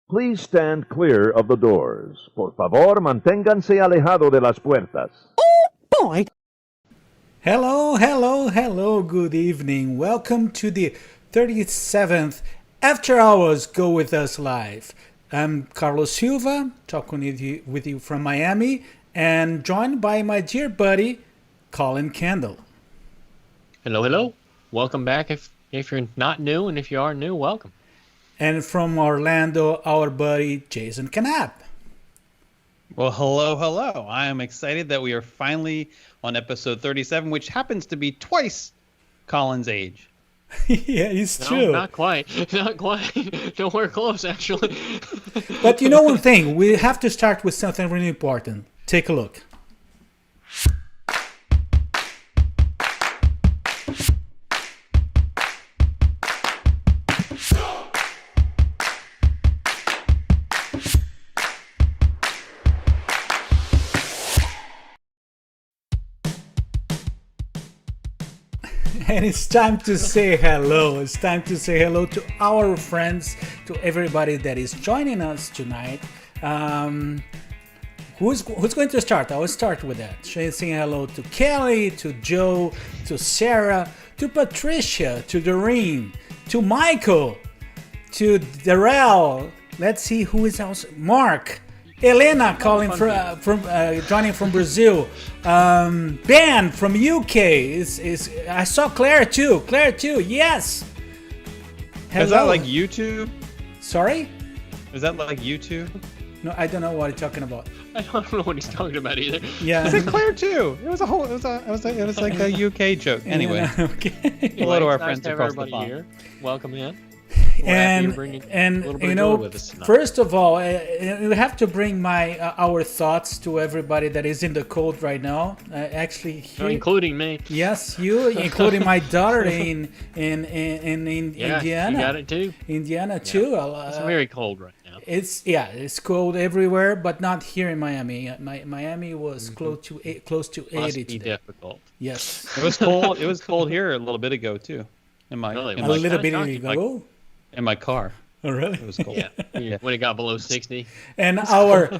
Please stand clear of the doors. Por favor, manténganse alejado de las puertas. Boy. Hello, hello, hello, good evening. Welcome to the 37th After Hours Go With Us Live. I'm Carlos Silva, talking with you from Miami, and joined by my dear buddy, Collin Kendall. Hello, hello. Welcome back if you're not new, and if you are new, welcome. And from Orlando, our buddy, Jason Canapp. Well, hello, hello. I am excited that we are finally on episode 37, which happens to be twice Colin's age. Yeah, it's true. No, not quite. Not quite. Nowhere close, actually. But you know one thing, we have to start with something really important. Take a look. And it's time to say hello. It's time to say hello to our friends, to everybody that is joining us tonight. Who's going to start? I will start with that. Saying hello to Kelly, to Joe, to Sarah, to Patricia, to Doreen, to Michael, to Darrell. Let's see who is else. Mark. Elena calling from joining from Brazil. Ben from UK is I saw Claire too. Claire too. Yes. Hello. Is that like YouTube? Sorry? Is that like YouTube? No, I don't know what he's talking about. I don't know what he's talking about either. Yeah. I said Claire too. It was like a UK joke. Anyway. Yeah, okay. Hello to our Nice friends to have across the everybody pond. here. Welcome in. And you know, first of all, we have to bring our thoughts to everybody that is in the cold right now. Actually, here, including me. Yes, you, including my daughter in Indiana. You got it too. Indiana too. It's very cold right now. It's cold everywhere, but not here in Miami. Miami was close to 80 Must be today. difficult. Yes, It was cold. It was cold here a little bit ago too. Really? a Well, little kinda bit shocking, ago. In my car. Oh, really? It was cold. Yeah. When it got below 60. And our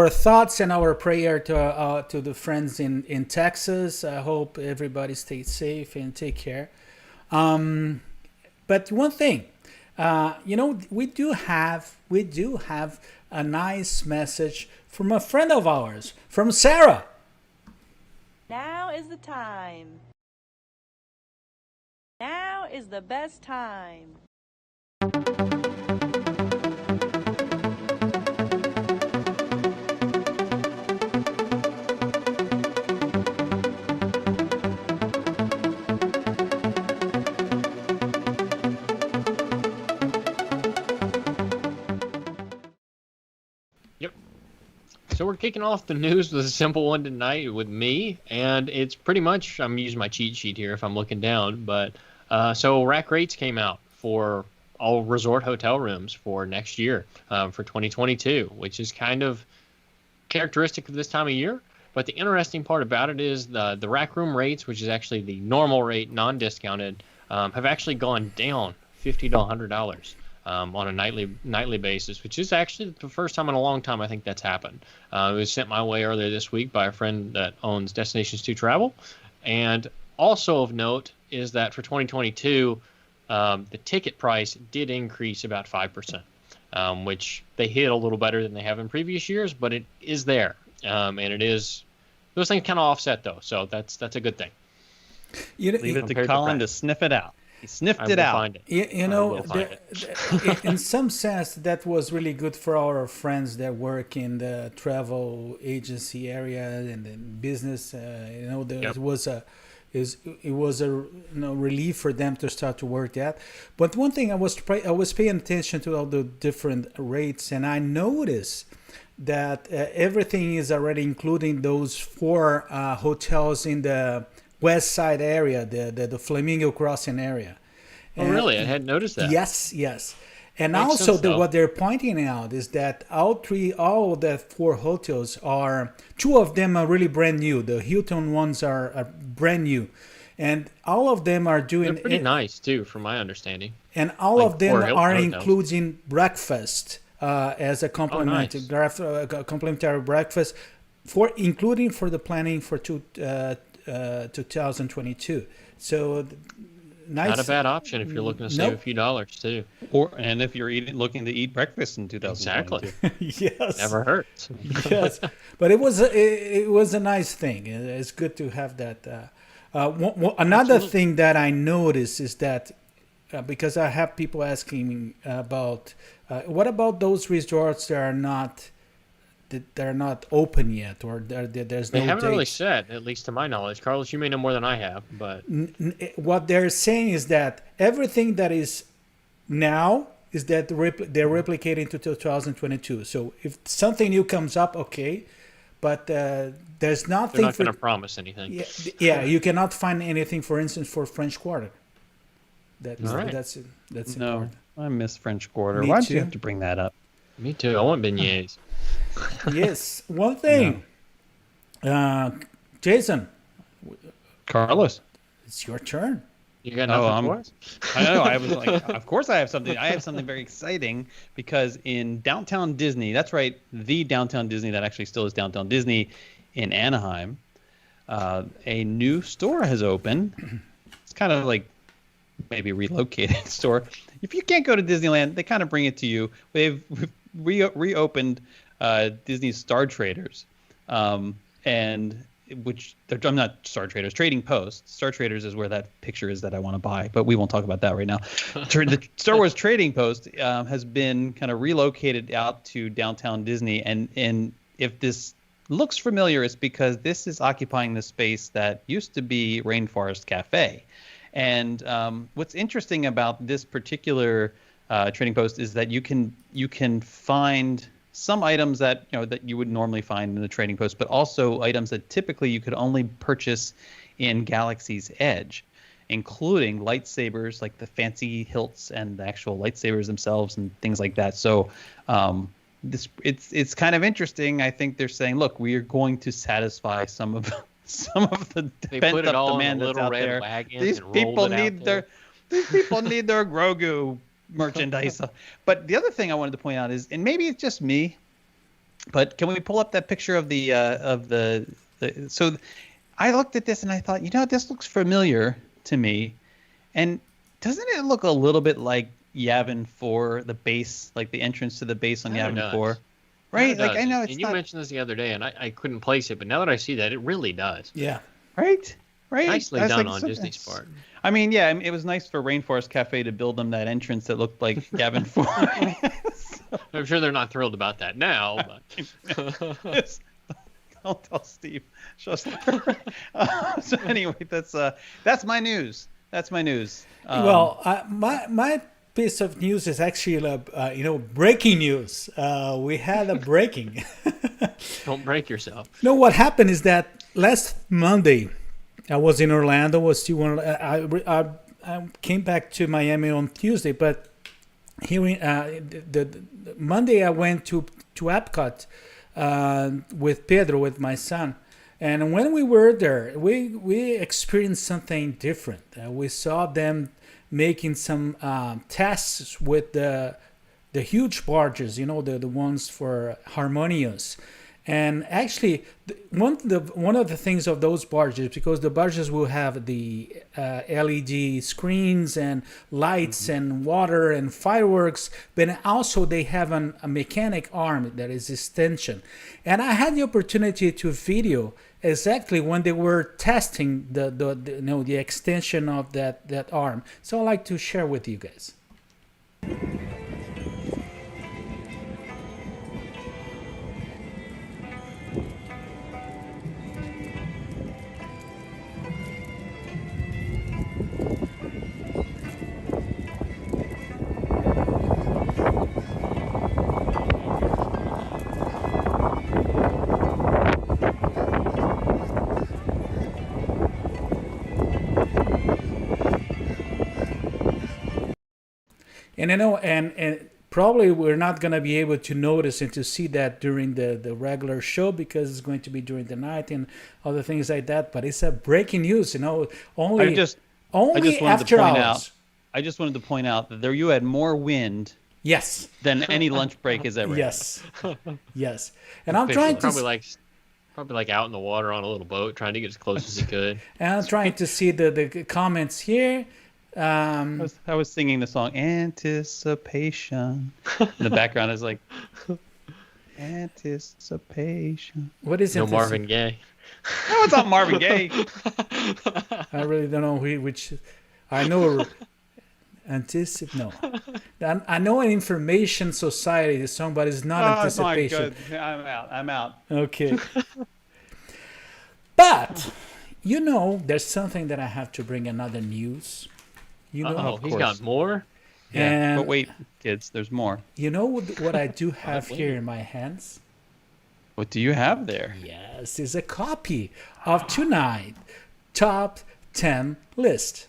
thoughts and our prayer to the friends in Texas. I hope everybody stays safe and take care. But one thing, we do have a nice message from a friend of ours, from Sarah. Now is the time. Now is the best time. Yep. So we're kicking off the news with a simple one tonight with me, and it's pretty much, I'm using my cheat sheet here if I'm looking down, but so rack rates came out for all resort hotel rooms for next year, for 2022, which is kind of characteristic of this time of year. But the interesting part about it is the rack room rates, which is actually the normal rate, non-discounted, have actually gone down $50 to $100 on a nightly basis, which is actually the first time in a long time I think that's happened. It was sent my way earlier this week by a friend that owns Destinations to Travel. And also of note is that for 2022, the ticket price did increase about 5%, which they hit a little better than they have in previous years, but it is there. And it is, those things kind of offset though, so that's a good thing. Leave it to Colin to sniff it out. He sniffed it out. Find it. In some sense, that was really good for our friends that work in the travel agency area and the business. It was a relief for them to start to work that. But one thing I was paying attention to all the different rates, and I noticed that everything is already including those 4 hotels in the West Side area, the Flamingo Crossing area. Oh, really? I hadn't noticed that. Yes. And Makes also, sense, though. what they're pointing out is that all the 4 hotels are, 2 of them are really brand new. The Hilton ones are brand new. And all of them are doing... They're pretty nice, too, from my understanding. And all Like of them for are hotels. including breakfast as a complimentary nice. complimentary breakfast including for the planning for 2022. So nice. Not a bad option if you're looking to save a few dollars too. And if you're looking to eat breakfast in 2022. Exactly. Yes. Never hurts. Yes, but it was a nice thing. It's good to have that. Another Absolutely. thing that I noticed is that because I have people asking me about what about those resorts that are not open yet, or there's They no haven't really dates. said, at least to my knowledge. Carlos, you may know more than I have, but What they're saying is that everything that is now is that they're replicating to 2022. So if something new comes up, okay, but there's they're nothing not for going to promise anything. yeah, you cannot find anything, for instance, for French Quarter. All right. That's No, important. I miss French Quarter. Me Why did too. you have to bring that up? Me too. I want beignets. Yes, one thing. Jason, Carlos. it's your turn. You got nothing for us? I know. I was like, of course I have something. I have something very exciting because in downtown Disney, that's right, the downtown Disney that actually still is downtown Disney in Anaheim, a new store has opened. It's kind of like maybe a relocated store. If you can't go to Disneyland, they kind of bring it to you. They've reopened Disney's Star Traders, and which I'm not Star Traders, Trading Post. Star Traders is where that picture is that I want to buy, but we won't talk about that right now. The Star Wars Trading Post has been kind of relocated out to downtown Disney, and if this looks familiar, it's because this is occupying the space that used to be Rainforest Cafe. And what's interesting about this particular Trading Post is that you can find some items that that you would normally find in the Trading Post, but also items that typically you could only purchase in Galaxy's Edge, including lightsabers, like the fancy hilts and the actual lightsabers themselves and things like that. So it's kind of interesting. I think they're saying, look, we are going to satisfy some of the They pent put it up all in demand a that's little out red there. wagon These and rolled people it out need there. these people need their Grogu merchandise. But the other thing I wanted to point out is, and maybe it's just me, but can we pull up that picture of the so I looked at this and I thought, this looks familiar to me. And doesn't it look a little bit like Yavin 4, the base, like the entrance to the base on Yeah, it Yavin does. 4? Yeah, Right? it Like does. I know it's and you not mentioned this the other day, and I couldn't place it, but now that I see that, it really does. Yeah. right? Nicely I was done like, on so- Disney's part. I mean, yeah, it was nice for Rainforest Cafe to build them that entrance that looked like Yavin 4. I'm sure they're not thrilled about that now, but Don't tell Steve. Schussler. So anyway, that's my news. That's my news. Well, my piece of news is actually breaking news. We had a breaking. don't break yourself. No, what happened is that last Monday, I was in Orlando. I came back to Miami on Tuesday, but here the Monday I went to Epcot with Pedro, with my son, and when we were there, we experienced something different. We saw them making some tests with the huge barges, the ones for Harmonious. And actually, one of the things of those barges, because the barges will have the LED screens and lights and water and fireworks, but also they have a mechanic arm that is extension. And I had the opportunity to video exactly when they were testing the extension of that arm. So I'd like to share with you guys. And I know, and probably we're not going to be able to notice and to see that during the regular show because it's going to be during the night and other things like that. But it's a breaking news, only I just only wanted to after point hours. out. I just wanted to point out that there you had more wind Yes. than any lunch break has ever had. Yes. Yes. And I'm trying to Probably like out in the water on a little boat, trying to get as close as he could. see the comments here. I was singing the song Anticipation. In the background is like Anticipation. What is it? No Marvin Gaye. No, it's not Marvin Gaye. I really don't know which. I know. No. I know an Information Society, the song, but it's not Anticipation. Oh, my God. I'm out. Okay. But, there's something that I have to bring another news. Oh, he's got more? Yeah, And but wait, kids, there's more. you know what I do have here in my hands? What do you have there? Yes, is a copy of tonight top 10 list.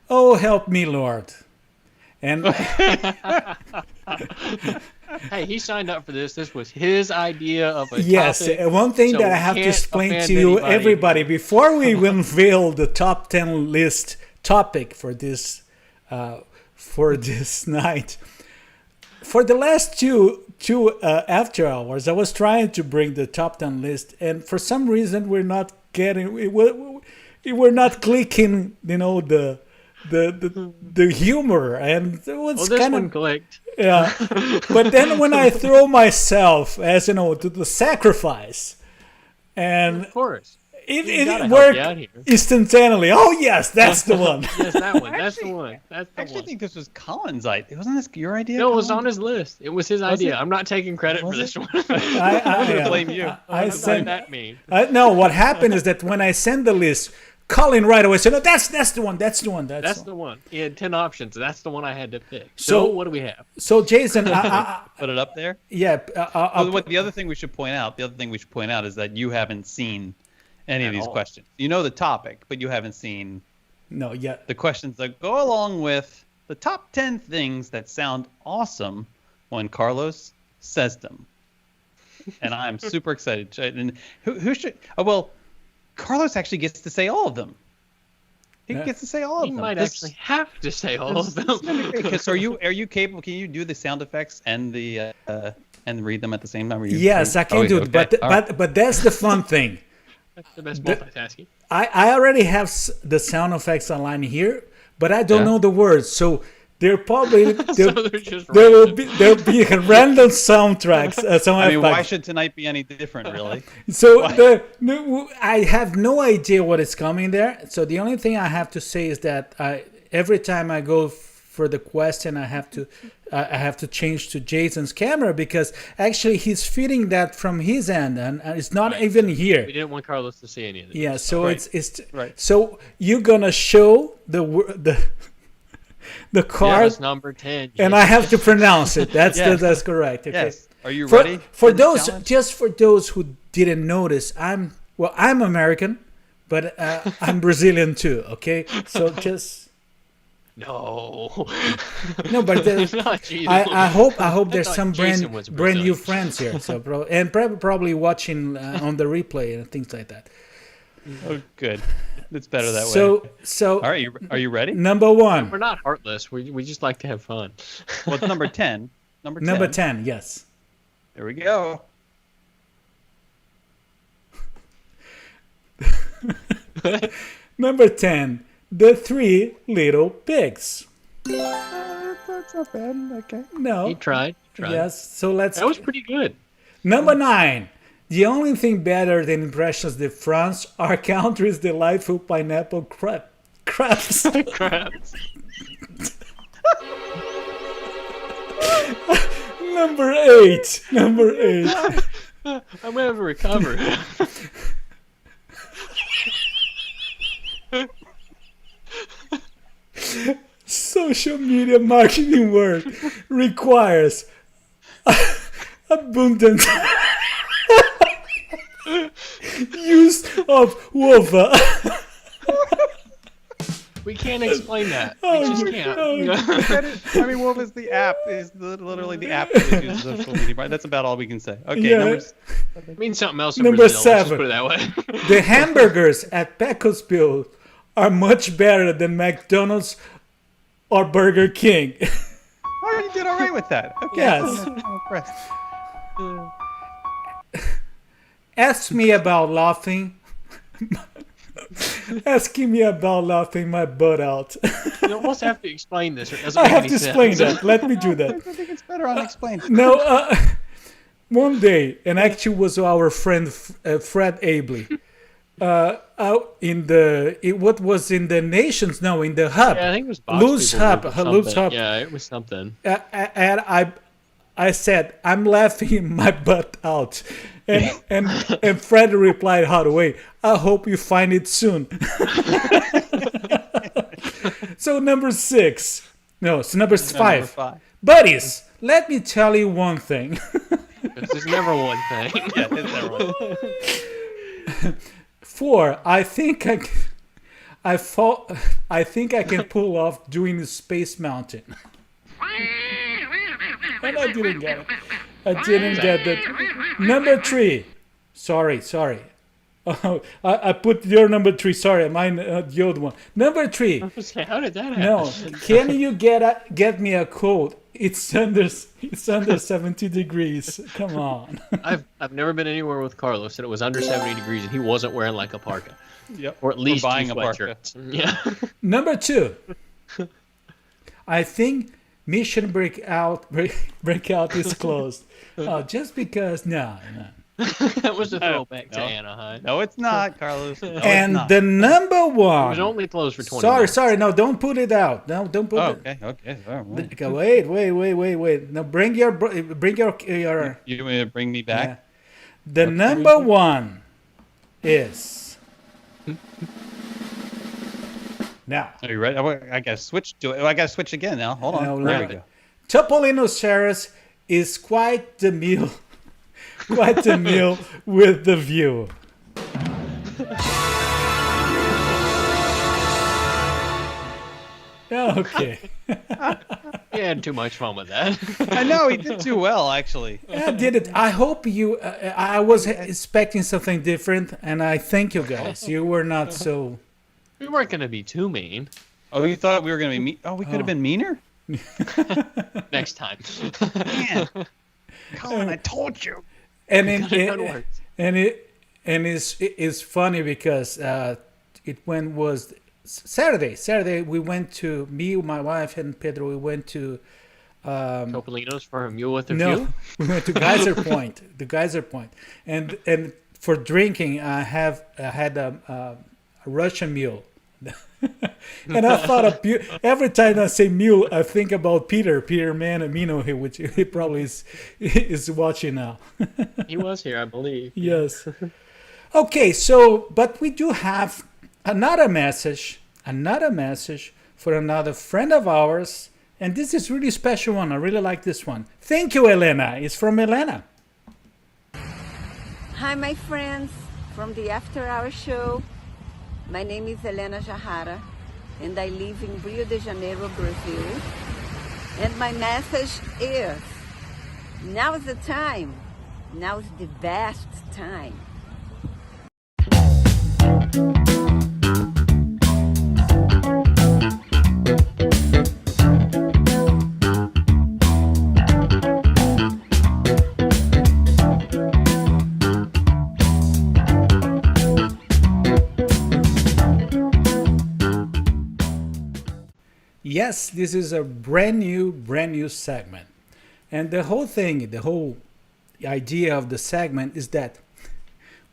Oh, help me, Lord. And Hey, he signed up for this. This was his idea of a yes, topic. one thing so that I we have to can't explain offend to you, anybody. everybody, before we unveil the top 10 list topic for this night. For the last two after hours, I was trying to bring the top 10 list, and for some reason we're not clicking, the humor, and it was This kind one of clicked. yeah. But then when I throw myself as to the sacrifice, and Of course. it gotta help worked you out here. instantaneously. Oh yes, that's the one. Yes, that one. That's the one. That's the I actually one. think this was Colin's idea. Wasn't this your idea? No, it was Colin? on his list. It was his idea. I'm not taking credit for Was this one. I gonna blame you. I What did sent. that mean? No, what happened is that when I sent the list, Collin right away said, "No, that's the one. That's the one. That's the one. He had 10 options. That's the one I had to pick. So- So what do we have? So Jason, Put it up there. yeah, The other thing we should point out is that you haven't seen any of these all. questions. You know the topic, but you haven't seen no, yeah, the questions that go along with the top 10 things that sound awesome when Carlos says them. And I'm super excited. And who should? Oh, well, Carlos actually gets to say all of them. He Yeah. gets to say all of He them. might actually have to say all of them. So are you capable? Can you do the sound effects and the and read them at the same time? yes, I can do it. Okay. But that's the fun thing. That's the best multitasking. I already have the sound effects online here, but I don't Yeah. know the words. So they're probably So they're just there'll be random soundtracks. I mean, why should tonight be any different, really? So I have no idea what is coming there. So the only thing I have to say is that every time I go for the question, I have to change to Jason's camera because actually he's feeding that from his end and it's not even here. We didn't want Carlos to see any of this. Yeah, so Right. it's Right. So you're gonna show the Yeah, card, that's number 10. and I have to pronounce it. That's Yes. that's correct. Okay. Yes. Are you ready? For this those, challenge? just for those who didn't notice, I'm American, but I'm Brazilian too. Okay, so just No. no, but Not Jesus. I hope there's thought some Jason was brand new Brazilian. friends here. So probably watching on the replay and things like that. Oh, good. It's better that way. So All right, are you ready? number one, We're not heartless. We just like to have fun. Well, it's number 10. number 10, yes. There we go. Number 10, the three little pigs. That's not bad. Okay. No. He tried. Yes. So let's. That was pretty good. Number 9. The only thing better than Impressions de France, our country's delightful pineapple crabs. Crabs. Number 8. Number 8. I'm gonna recover. Social media marketing work requires abundant use of wova. We can't explain that. Oh, We just my can't. I mean, what was the app? Is literally the app that uses social media, right? That's about all we can say. Okay, Yeah. It means something else in Number Brazil. Let's just 7. put it that way. The hamburgers at Pecosville are much better than McDonald's or Burger King. Oh, you did all right with that. Okay. Yes. I'm impressed. Ask me about laughing. Asking me about laughing my butt out. You almost have to explain this. Or it doesn't I make have any to sense. explain that. Let me do I that. think it's better unexplained. No, one day, and actually was our friend Fred Abley. Out in what was in the Nations? No, in the hub. Yeah, I think it was Box Loose People hub. Group or Loose something. hub. Yeah, it was something. And I said, I'm laughing my butt out. And Fred replied right away, I hope you find it soon. So number 6. No, it's number 5. Buddies, let me tell you one thing. There's never one thing. Yeah, it's never one. 4. I think I can pull off doing the Space Mountain. And I didn't get it. I didn't get that. Number 3. Sorry. Oh, I put your number 3. Sorry, mine the old one. Number 3. How did that happen? No, can you get me a coat? It's under 70 degrees. Come on. I've never been anywhere with Carlos and it was under 70 degrees and he wasn't wearing like a parka. Yep. Or at least buying two a parka. sweatshirts. Yeah. Number 2. I think Mission Breakout is closed. Just because no. That was a throwback to No. Anaheim. No, it's not, Carlos. No, it's And not. the number It was 1. only closed for 20 minutes. Sorry. No, don't put it out. No, don't put Oh, it. okay. All right. Okay, wait. Now bring your. You want me to bring me back? Yeah. The number 1 is. Now. Are you ready? I gotta switch to it. I gotta switch again now. Hold on. No, there no. we go. Topolinosaurus is quite the meal. Quite the meal with the view. Okay. You had too much fun with that. I know he did too well, actually. I did it. I hope you. I was expecting something different, and I thank you guys. You were not so. We weren't going to be too mean Oh, you thought we were gonna be mean? Oh, we could have been meaner. next time. Man, Colin, I told you. And How it works. it's funny because it was Saturday. Saturday we went to my wife and Pedro. We went to. Topolino's for a mule with a No, view? we went to Geyser Point. The Geyser Point, and for drinking, I had a Russian mule, and I thought of every time I say mule, I think about Peter Manamino here, which he probably is watching now. He was here, I believe. Yes. Okay, so but we do have another message for another friend of ours. And this is really special one. I really like this one. Thank you, Elena. It's from Elena. Hi, my friends from the After Hour Show. My name is Helena Jahara, and I live in Rio de Janeiro, Brazil. And my message is, now is the time. Now is the best time. Yes, this is a brand new segment. And the whole idea of the segment is that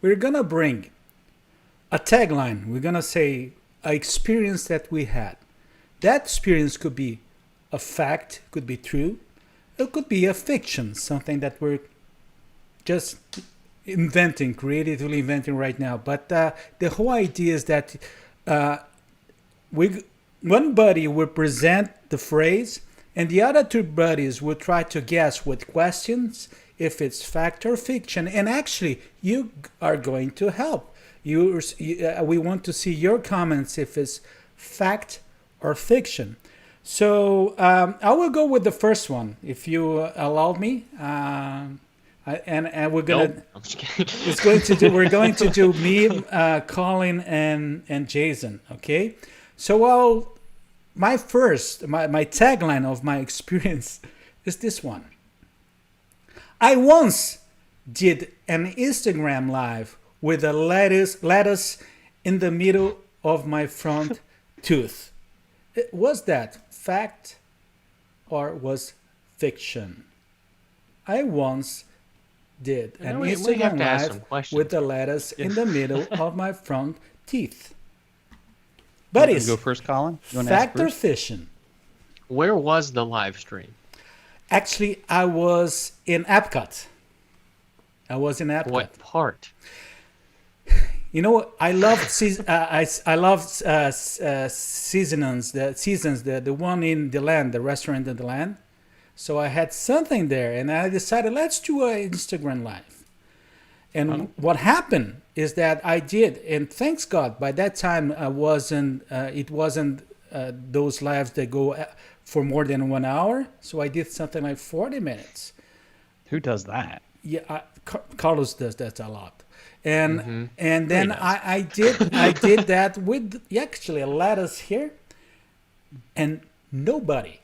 we're going to bring a tagline. We're going to say an experience that we had. That experience could be a fact, could be true. It could be a fiction, something that we're just creatively inventing right now. But the whole idea is that one buddy will present the phrase, and the other two buddies will try to guess with questions if it's fact or fiction. And actually, you are going to help. We want to see your comments if it's fact or fiction. So I will go with the first one, if you allow me. And we're gonna. Nope, I'm just kidding. It's going to do. We're going to do me, Collin, and Jason. Okay. So my tagline of my experience is this one. I once did an Instagram live with a lettuce in the middle of my front tooth. Was that fact or was fiction? I once did an we have Instagram to ask some live questions. with the lettuce in the middle of my front teeth. Buddies, You go first, Collin. You want to ask fact or first? fiction? Where was the live stream? Actually, I was in Epcot. What part? You know, I love I love seasons. The one in the land, the restaurant in the land. So I had something there, and I decided let's do an Instagram live. And what happened is that I did, and thanks God, by that time I wasn't. It wasn't those lives that go for more than 1 hour. So I did something like 40 minutes. Who does that? Yeah, Carlos does that a lot, and then I did that with actually a lettuce here, and nobody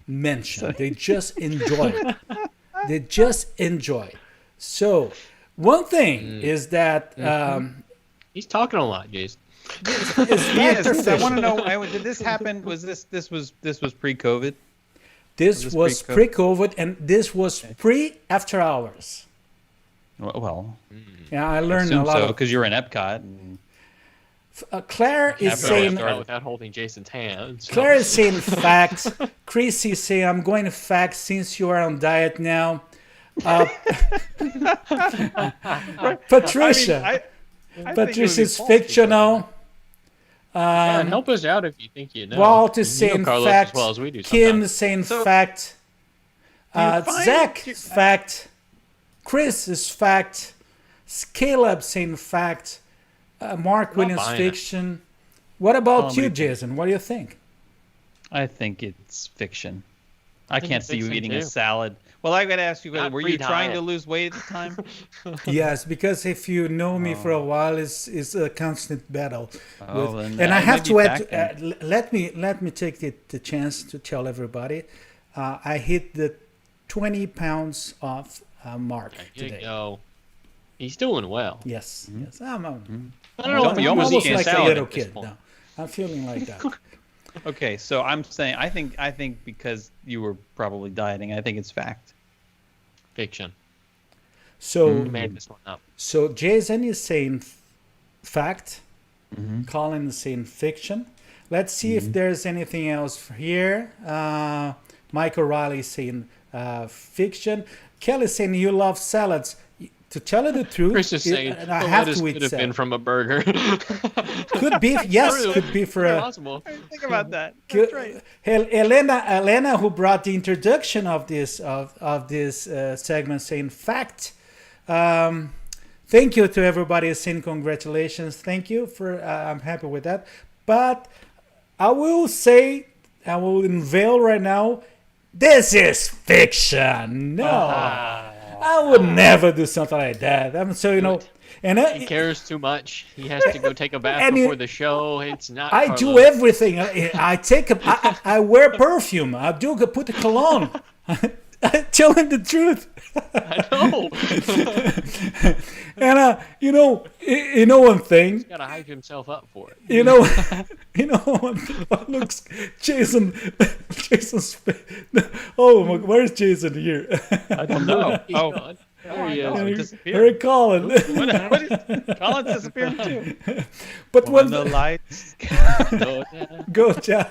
mentioned. They just enjoyed. They just enjoyed. So one thing is that He's talking a lot, Jason. Yes, I want to know. Did this happen? Was this pre-COVID? this was pre-COVID, and this was pre-after hours. Well, Yeah, I learned a assume lot. so because you're in Epcot. And Claire is After I saying. started without holding Jason's hand. So. Claire is saying fact. Chris is saying I'm going to fact since you are on diet now. Patricia. I think it would be Patricia's false fictional. Yeah, help us out if you think you know. Walt is You know saying Carlos fact. as well as we do Kim sometimes. is saying So, fact. find- Zach is fact. Chris is fact. Caleb saying fact. Mark Williams buying it. fiction. What about what you, do you Jason? What do you think? I think it's fiction. I think can't it's see you fiction, eating a too. salad. Well, I got to ask you, Not were you trying pre-diet. to lose weight at the time? Yes, because if you know me for a while, it's a constant battle. Oh, then And I that have may to be add. back then. Let me take the chance to tell everybody, I hit the 20 pounds off mark There you today. go. He's doing well. Yes, yes. I don't know. You if almost I'm almost eating a like a salad little at this kid point. now. I'm feeling like that. Okay, so I'm saying I think because you were probably dieting, I think it's fact. Fiction. So, You made this one up. so Jason is saying fact. Collin is saying fiction. Let's see if there's anything else here. Mike O'Reilly is saying fiction. Kelly is saying you love salads. To tell you the truth, Chris is saying I the have lettuce to could eat have been salad. from a burger. Could be, yes, True. could be for Very a. possible. Think about that. Elena, who brought the introduction of this segment, saying fact. Thank you to everybody saying congratulations. Thank you for. I'm happy with that. But I will say, I will unveil right now. This is fiction. No, I would never do something like that. I'm so and He cares too much. He has to go take a bath And before the show. It's not. I Carlos. do everything. I wear perfume. I do put a cologne. I'm telling the truth. I know. And you know one thing. He's got to hype himself up for it. You know one thing. Looks Jason's. Oh, where's Jason here? I don't know. He's Oh, gone. There he is. it disappeared. Very Colin. What is Colin's disappeared too? But When one the lights. Oh, yeah. go down.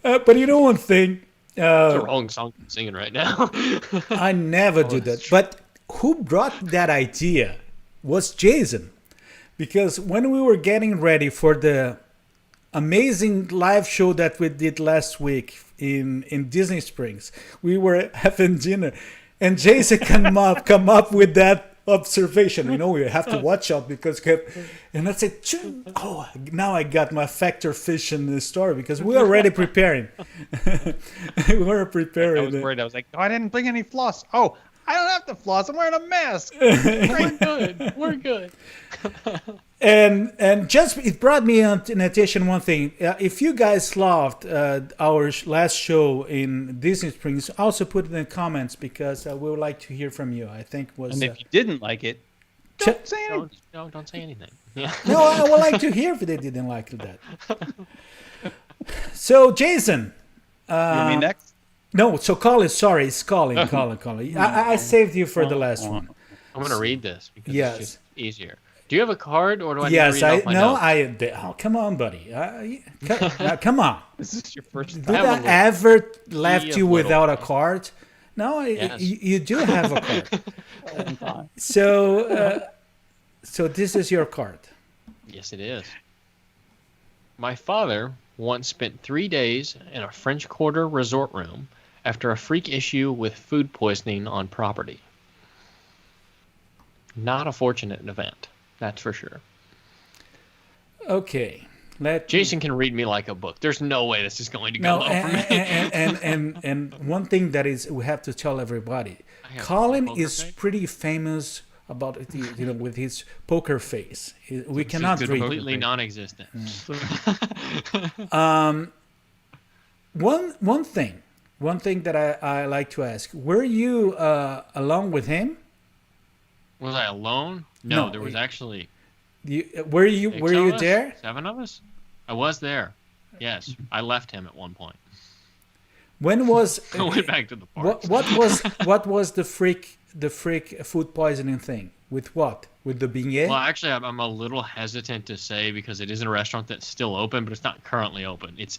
But you know one thing. It's the wrong song I'm singing right now. I never do that. But who brought that idea was Jason. Because when we were getting ready for the amazing live show that we did last week in Disney Springs, we were having dinner. And Jason come up with that observation. We have to watch out because, and I said, oh, now I got my factor fish in this story because we're already preparing. We're preparing. I was worried. I was like, oh, I didn't bring any floss. Oh, I don't have to floss. I'm wearing a mask. We're good. We're good. And just it brought me in attention one thing. If you guys loved our last show in Disney Springs, also put it in the comments because we would like to hear from you. I think was. And if you didn't like it, don't say anything. Don't say anything. Yeah. No, I would like to hear if they didn't like that. So Jason. You want me next? No, so Collin. Sorry, it's Collin. Collin. I saved you for the last one. I'm going to read this because Yes. it's just easier. Do you have a card, or do I need Yes, to read it off my notes? Oh, come on, buddy. Come on. This is your first Did time. I ever left Sea you of without a little. card? No, Yes. you do have a card. So this is your card. Yes, it is. My father once spent 3 days in a French Quarter resort room after a freak issue with food poisoning on property. Not a fortunate event, that's for sure. Okay. Jason can read me like a book. There's no way this is going to go No, well for me. and one thing that is we have to tell everybody, have Collin poker is face? pretty famous about it, with his poker face. We cannot good read. Completely non-existent. One thing that I like to ask: were you along with him? Was I alone? No, No, there was actually Were you 6 of us? there? 7 of us? I was there. Yes, I left him at one point. When was I went back to the park. what was the freak food poisoning thing? With what? With the beignet? Well, actually, I'm a little hesitant to say because it is a restaurant that's still open, but it's not currently open. It's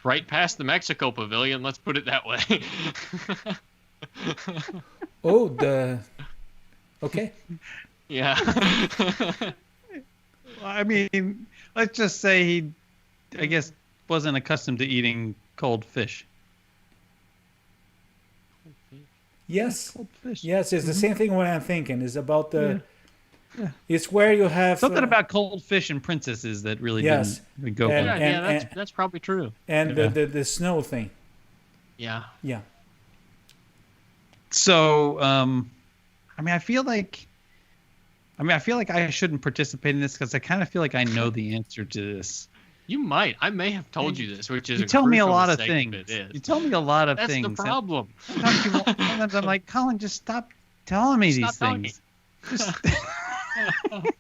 right past the Mexico Pavilion. Let's put it that way. Oh, okay. Yeah. I mean, let's just say he, I guess, wasn't accustomed to eating cold fish. Yes. Cold fish. Yes, it's the same thing what I'm thinking. It's about the. Yeah. It's where you have Something about cold fish and princesses that really Yes. didn't go. And- for it. Yeah, that's probably true. and Yeah. the snow thing. Yeah. Yeah. So, I feel like I shouldn't participate in this because I kind of feel like I know the answer to this. You might. I may have told you this, which is You tell me a crucial lot of mistake things. if it is. You tell me a lot of That's things. the problem. Sometimes I'm like, Collin, just stop telling me these Stop things. Just...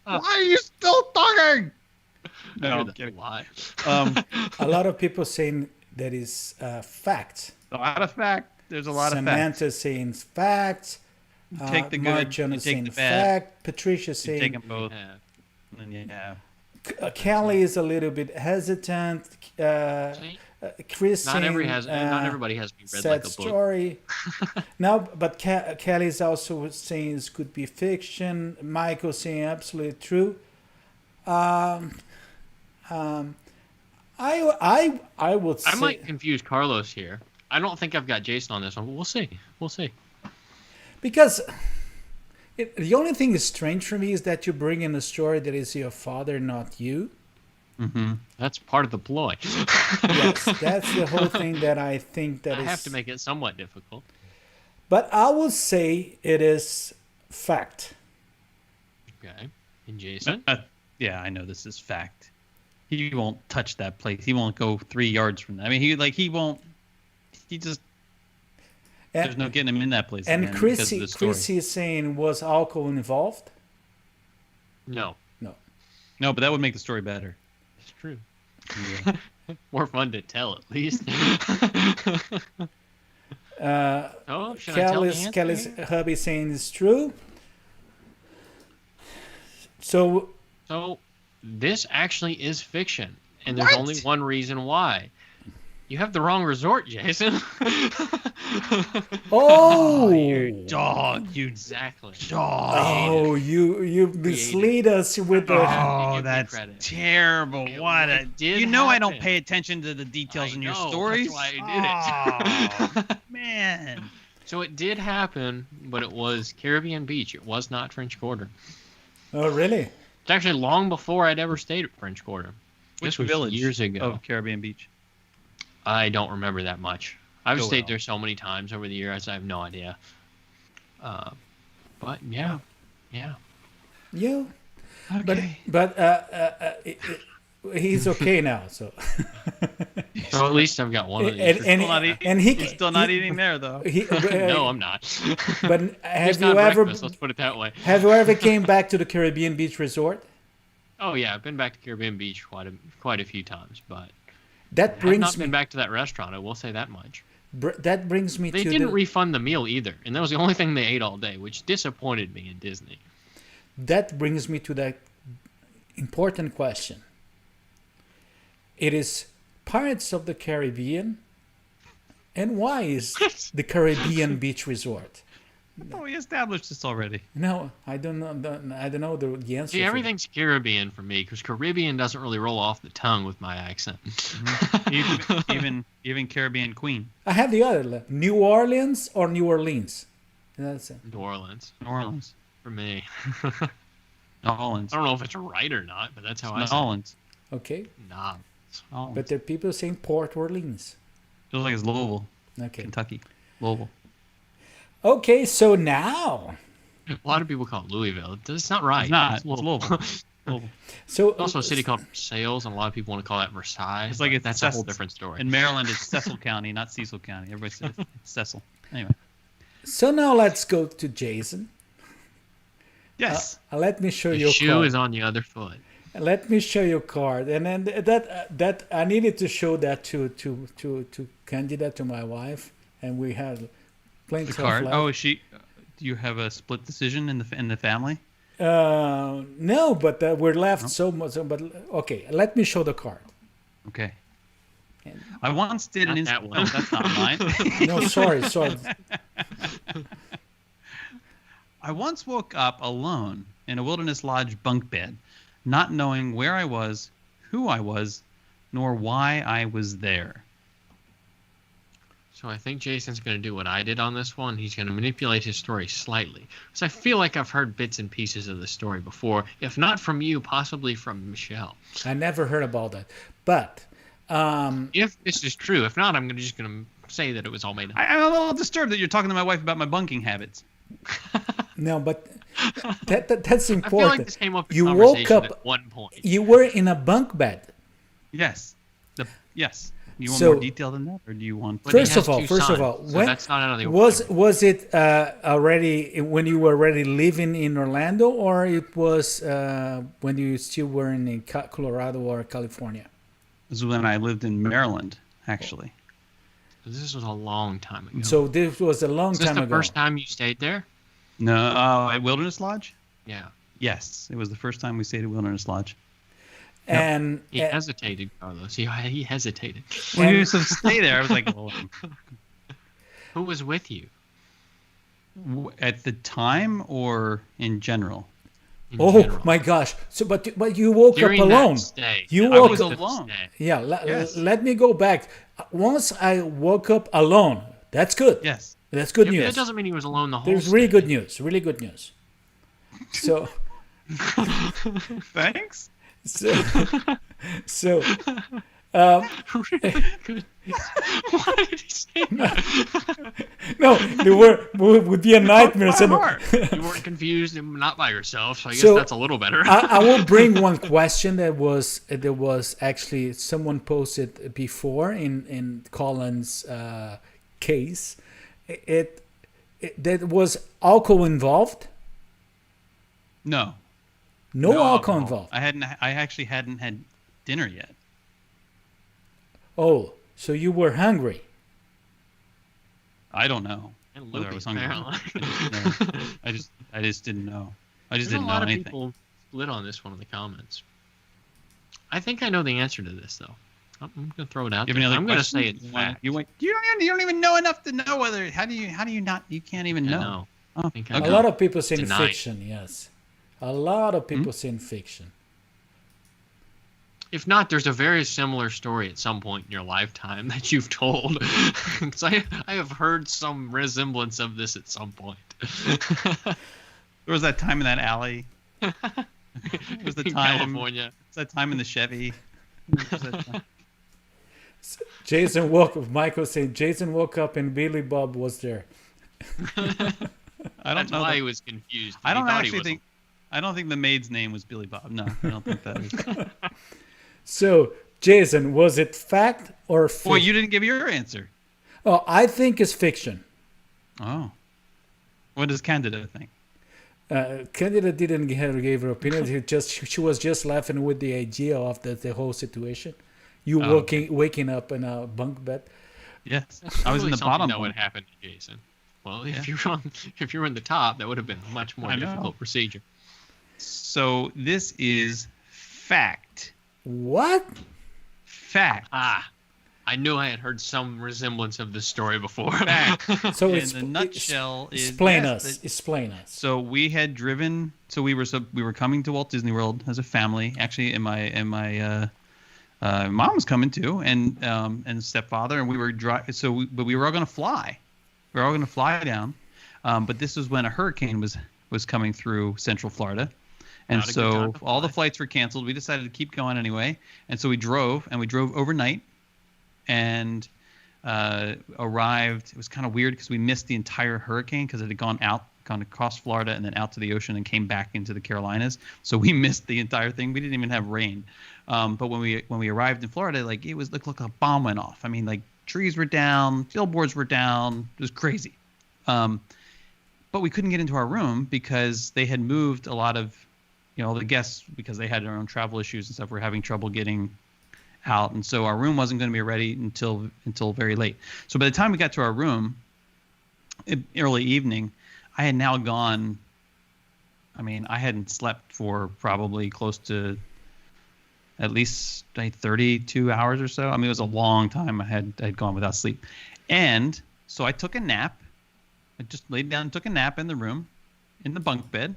Why are you still talking? No, I hear I'm that kidding. a lot. A lot of people saying that is fact. A lot of fact. There's a lot of facts. Samantha saying fact. Take the good, Marjana you take saying the bad. fact. Patricia You take saying them both. Yeah. And yeah. Kelly is a little bit hesitant. See? Chris Not saying, not everybody has to be read sad like a book. story. No, but Kelly is also saying this could be fiction. Michael saying absolutely true. I would say I might confuse Carlos here. I don't think I've got Jason on this one, but we'll see. We'll see. because the only thing is strange for me is that you bring in a story that is your father, not you. Mm-hmm. That's part of the ploy. Yes, that's the whole thing that I think that I is. have to make it somewhat difficult. But I will say it is fact. Okay. And Jason? Yeah, I know this is fact. He won't touch that place. He won't go 3 yards from that. I mean, he won't. He just. There's no getting him in that place. And again because of Chrissy the story. is saying, was alcohol involved? No. No, but that would make the story better. It's true. Yeah. More fun to tell, at least. Oh, should I tell the answer? Kelly's hubby saying it's true. So So, this actually is fiction, and there's only one reason why. You have the wrong resort, Jason. you Dog, you Exactly. dog. you mislead us with the. Oh, Give me that's credit. terrible. It What a. did You know I don't happen. pay attention to the details I in your know, stories. that's why I did it. Oh, man. So it did happen, but it was Caribbean Beach. It was not French Quarter. Oh, really? It's actually long before I'd ever stayed at French Quarter. Which This was village years ago. of Caribbean Beach? I don't remember that much. I've Go stayed well. there so many times over the years, I have no idea. But yeah. Yeah. Okay. But he's okay now. So. So at least I've got one of these. He's still not eating there though. No, I'm not. But have Just you not ever? breakfast, let's put it that way. Have you ever came back to the Caribbean Beach Resort? Oh yeah, I've been back to Caribbean Beach quite a few times, but That I've brings not me. been back to that restaurant. I will say that much. That brings me They to didn't the. refund the meal either, and that was the only thing they ate all day, which disappointed me in Disney. That brings me to that important question. It is Pirates of the Caribbean, and why is the Caribbean Beach Resort? Oh, we established this already. No, I don't know. I don't know the answer. See, for everything's Caribbean for me because Caribbean doesn't really roll off the tongue with my accent. even Caribbean Queen. that. I have the other left. New Orleans or New Orleans? That's it. New Orleans New Orleans. for me. New Orleans. I don't know if it's right or not, but that's how I New say it. Orleans. Okay, Nah. but there are people saying Port Orleans. Feels like it's Louisville, Okay. Kentucky. Louisville. Okay, so now, A lot of people call it Louisville. It's not right. It's not. It's Louisville. Louisville. Louisville. so Also a city called Sales, and a lot of people want to call that Versailles. It's like but it's that's a whole Cecil. different story. In Maryland, it's Cecil County, not Cecil County. Everybody says it's Cecil. Anyway. So now let's go to Jason. Yes. Let me show The you a shoe card. is on the other foot. Let me show you a card, and then that I needed to show that to Candida, to my wife, and we had plenty the of card. left. Oh, is she? Do you have a split decision in the family? No, but we're left so much. But okay, let me show the card. Okay. I once did Not an that instant. one. No, that's not mine. No, sorry. I once woke up alone in a wilderness lodge bunk bed, not knowing where I was, who I was, nor why I was there. So I think Jason's going to do what I did on this one. He's going to manipulate his story slightly. Because I feel like I've heard bits and pieces of the story before. If not from you, possibly from Michelle. I never heard about that, but If this is true. If not, I'm just going to say that it was all made up. I'm a little disturbed that you're talking to my wife about my bunking habits. no, but that's I important. feel like this came up in You conversation woke up. at one point. You were in a bunk bed. Yes. Yes. You want So- more detail than that, or do you want? But he First has of all, two so sons, that's not out of the was ordinary. it already when you were already living in Orlando, or it was when you still were in Colorado or California? This is when I lived in Maryland, actually. This was a long time ago. So this was a long Is this time the ago. first time you stayed there? No, at Wilderness Lodge. Yeah. Yes, it was the first time we stayed at Wilderness Lodge. And He hesitated, Carlos. He hesitated. When you said stay there, I was like, well, Who was with you? at the time or in general? in oh general? my gosh! So but you woke During up that alone. stay, You that woke was up. alone. stay. Yeah. Yes. Let me go back. Once I woke up alone. That's good. Yes. That's good Yeah, but news. that doesn't mean he was alone the whole There's really stay. good news. Really good news. So. Thanks. So Good. Why did he say that? no, would be a nightmare. So You weren't confused and not by yourself, so I guess So, that's a little better. I will bring one question that was actually someone posted before in Collin's case. It that was alcohol involved. No. No alcohol involved. I actually hadn't had dinner yet. Oh, so you were hungry. I don't know And whether I loopy, was hungry. apparently. No, I just didn't know. I just There's didn't a know lot of anything. people split on this one in the comments. I think I know the answer to this, though. I'm going to throw it out You have there. any other I'm going to questions? say it's fact. You don't even know enough to know whether. How do you not? You can't even I know. know. Oh, think I A know. lot of people saying Tonight. fiction. Yes, a lot of people saying fiction. If not, there's a very similar story at some point in your lifetime that you've told. Because I have heard some resemblance of this at some point. There was that time in that alley. It was the In time. California. It's that time in the Chevy. Michael saying Jason woke up and Billy Bob was there. I don't know. Why he was confused. I don't He thought he actually was- think. I don't think the maid's name was Billy Bob. No, I don't think that was. So, Jason, was it fact or fiction? Well, you didn't give your answer. Oh, I think it's fiction. Oh. What does Candida think? Candida didn't give her opinion. She was just laughing with the idea of the whole situation. You waking up in a bunk bed. Yes, That's I was in probably the something bottom that would one. happen to Jason. Well, if you're in the top, that would have been a much more I know. difficult procedure. So this is fact. What? Fact. I knew I had heard some resemblance of this story before. Fact. So in the nutshell is explain yes, us. that- Explain us. So we had driven. So we were coming to Walt Disney World as a family. Actually, my mom was coming too, and stepfather, and we were driving. But we were all going to fly. We were all going to fly down. But this was when a hurricane was coming through Central Florida, and Not a good time so to all the fly. flights were canceled. We decided to keep going anyway, and so we drove overnight, and arrived. It was kind of weird because we missed the entire hurricane because it had gone across Florida and then out to the ocean and came back into the Carolinas. So we missed the entire thing. We didn't even have rain. But when we arrived in Florida, like it looked like a bomb went off. I mean, like trees were down, billboards were down. It was crazy. But we couldn't get into our room because they had moved a lot of, the guests, because they had their own travel issues and stuff, were having trouble getting out, and so our room wasn't going to be ready until very late. So by the time we got to our room, early evening, I had now gone. I mean, I hadn't slept for probably close to at least 32 hours or so. I mean, it was a long time I'd gone without sleep, and so I took a nap. I just laid down and took a nap in the room, in the bunk bed.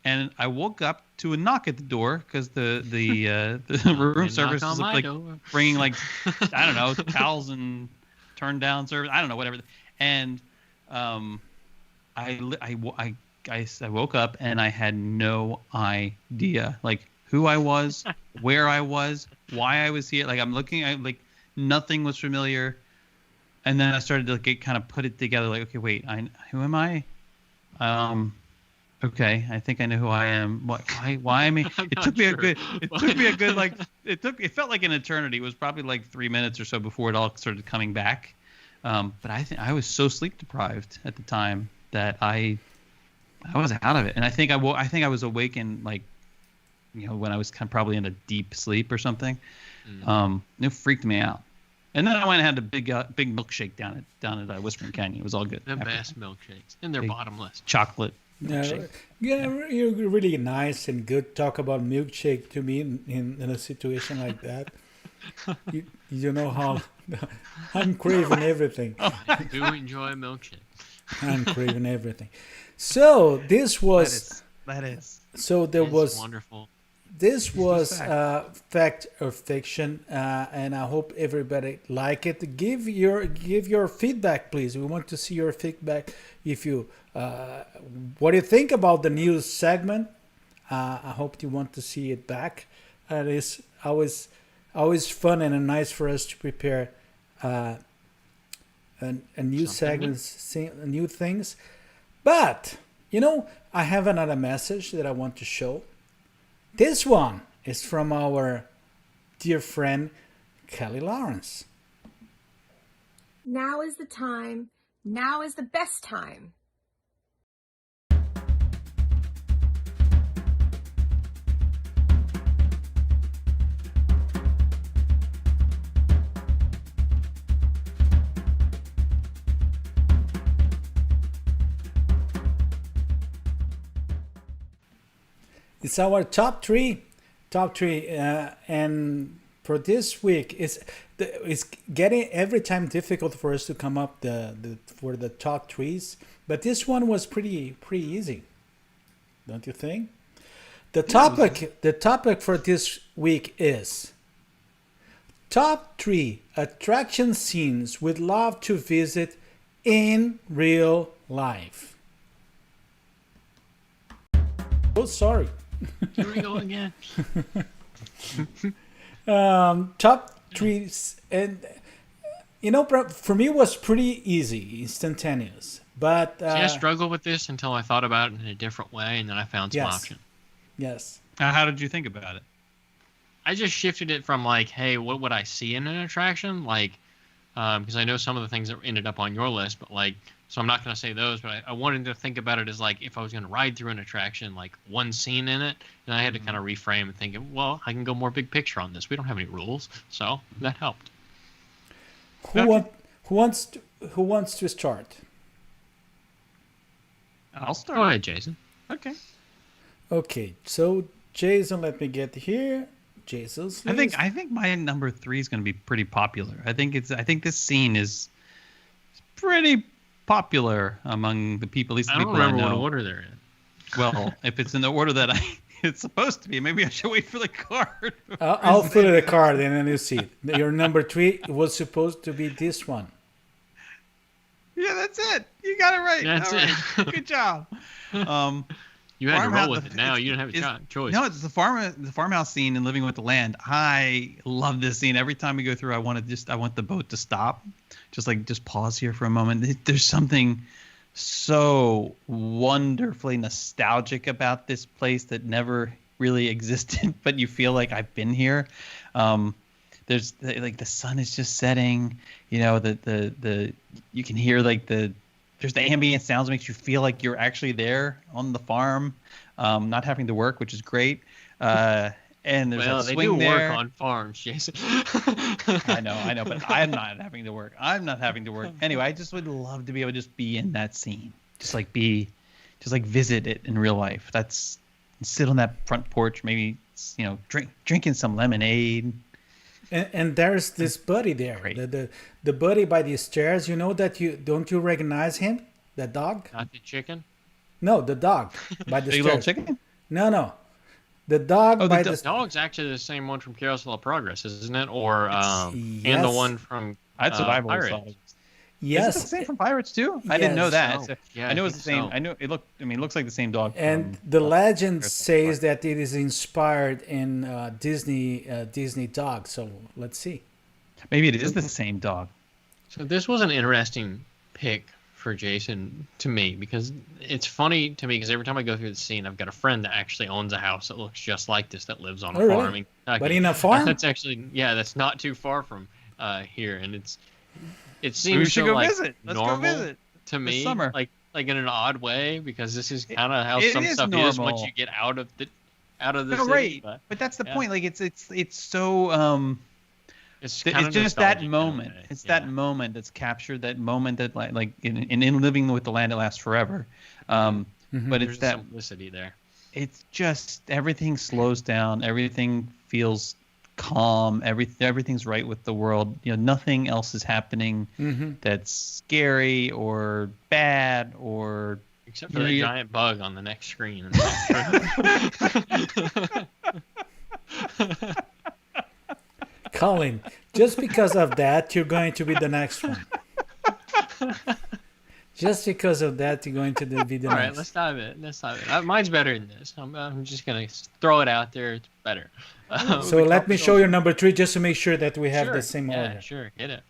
And I woke up to a knock at the door because the room service was like bringing like I don't know towels and turn down service, I don't know, whatever. And I woke up and I had no idea like who I was, where I was, why I was here. Like I'm looking at like nothing was familiar. And then I started to like kind of put it together. Like, okay, wait, who am I? Okay, I think I know who I am. Why me? It took me a good like it felt like an eternity. It was probably like 3 minutes or so before it all started coming back. But I think I was so sleep deprived at the time that I was out of it. And I think I was awakened like when I was probably in a deep sleep or something. It freaked me out. And then I went and had a big milkshake down at Whispering Canyon. It was all good. The best milkshakes, and they're bottomless. Chocolate. Yeah, you're really nice and good. Talk about milkshake to me in a situation like that. You know how I'm craving everything. I do enjoy milkshake. I'm craving everything. So this was That is. so there It's was wonderful. this was fact or fiction, and I hope everybody like it. Give your feedback, please. We want to see your feedback. If you what do you think about the news segment? I hope you want to see it back. It is always fun and nice for us to prepare a new segments, new things. But I have another message that I want to show. This one is from our dear friend Kelly Lawrence. Now is the time. Now is the best time. It's our top three, and for this week, it's getting every time difficult for us to come up for the top threes. But this one was pretty easy, don't you think? The topic for this week is top 3 attraction scenes we'd love to visit in real life. Oh, sorry. Here we go again. Top 3, and for me it was pretty easy, instantaneous. But See, I struggled with this until I thought about it in a different way, and then I found some options. Yes. How did you think about it? I just shifted it from like, hey, what would I see in an attraction? Like, because I know some of the things that ended up on your list, but like, so I'm not going to say those, but I wanted to think about it as like, if I was going to ride through an attraction, like one scene in it, and I had to kind of reframe and think, well, I can go more big picture on this. We don't have any rules, so that helped. Who wants to start? I'll start. Go ahead, Jason. Okay, so Jason, let me get here. Jason's list. I think my number 3 is going to be pretty popular. I think this scene is pretty popular among the people. At least the people I know. I don't remember what order they're in. Well, if it's in the order that it's supposed to be, maybe I should wait for the card. I'll fill the card and then you see it. Your number 3 was supposed to be this one. Yeah, that's it. You got it right. That's it. Good job. You had to roll with it now. You didn't have a choice. No, it's the farmhouse scene in Living with the Land. I love this scene. Every time we go through, I want the boat to stop. Just pause here for a moment. There's something so wonderfully nostalgic about this place that never really existed, but you feel like I've been here. There's like the sun is just setting, the you can hear like there's the ambient sounds that makes you feel like you're actually there on the farm, not having to work, which is great. And there's a swing they do there. work on farms, Jason. I know, but I'm not having to work. Anyway, I just would love to be able to just be in that scene, just like visit it in real life. Sit on that front porch, maybe drinking some lemonade. And there's this buddy there, the buddy by the stairs. You know that don't you recognize him? The dog? Not the chicken? No, the dog by the stairs. Little chicken? No. The dog by the the dog's actually the same one from Carousel of Progress, isn't it? Or yes. And the one from That's what I've always Pirates. thought. Yes. Is it the same from Pirates too? I didn't know that. So. Yeah, I know it's the same. So. I know it looks like the same dog. And the legend says that it is inspired in Disney dog. So let's see. Maybe it is the same dog. So this was an interesting pick for Jason to me, because it's funny to me because every time I go through the scene, I've got a friend that actually owns a house that looks just like this, that lives on a farm. Really? In Kentucky. But in a farm? That's actually, that's not too far from here, and it seems we should so go like visit. Let's normal go visit to me, this summer. like in an odd way, because this is kind of how it some is stuff normal. is once you get out of the city. Right. But that's the point. Like it's so it's just that moment. It's that moment that's captured. That moment that like in Living with the Land, it lasts forever. But There's it's that simplicity there. It's just everything slows down. Everything feels calm. Everything's right with the world. Nothing else is happening that's scary or bad or except for the giant bug on the next screen. Collin, just because of that, you're going to be the next one. Just because of that, you're going to be the next. All right, let's dive in. Mine's better than this. I'm just going to throw it out there. It's better. So let me show you number 3 just to make sure that we have the same order. Yeah, sure. Hit it.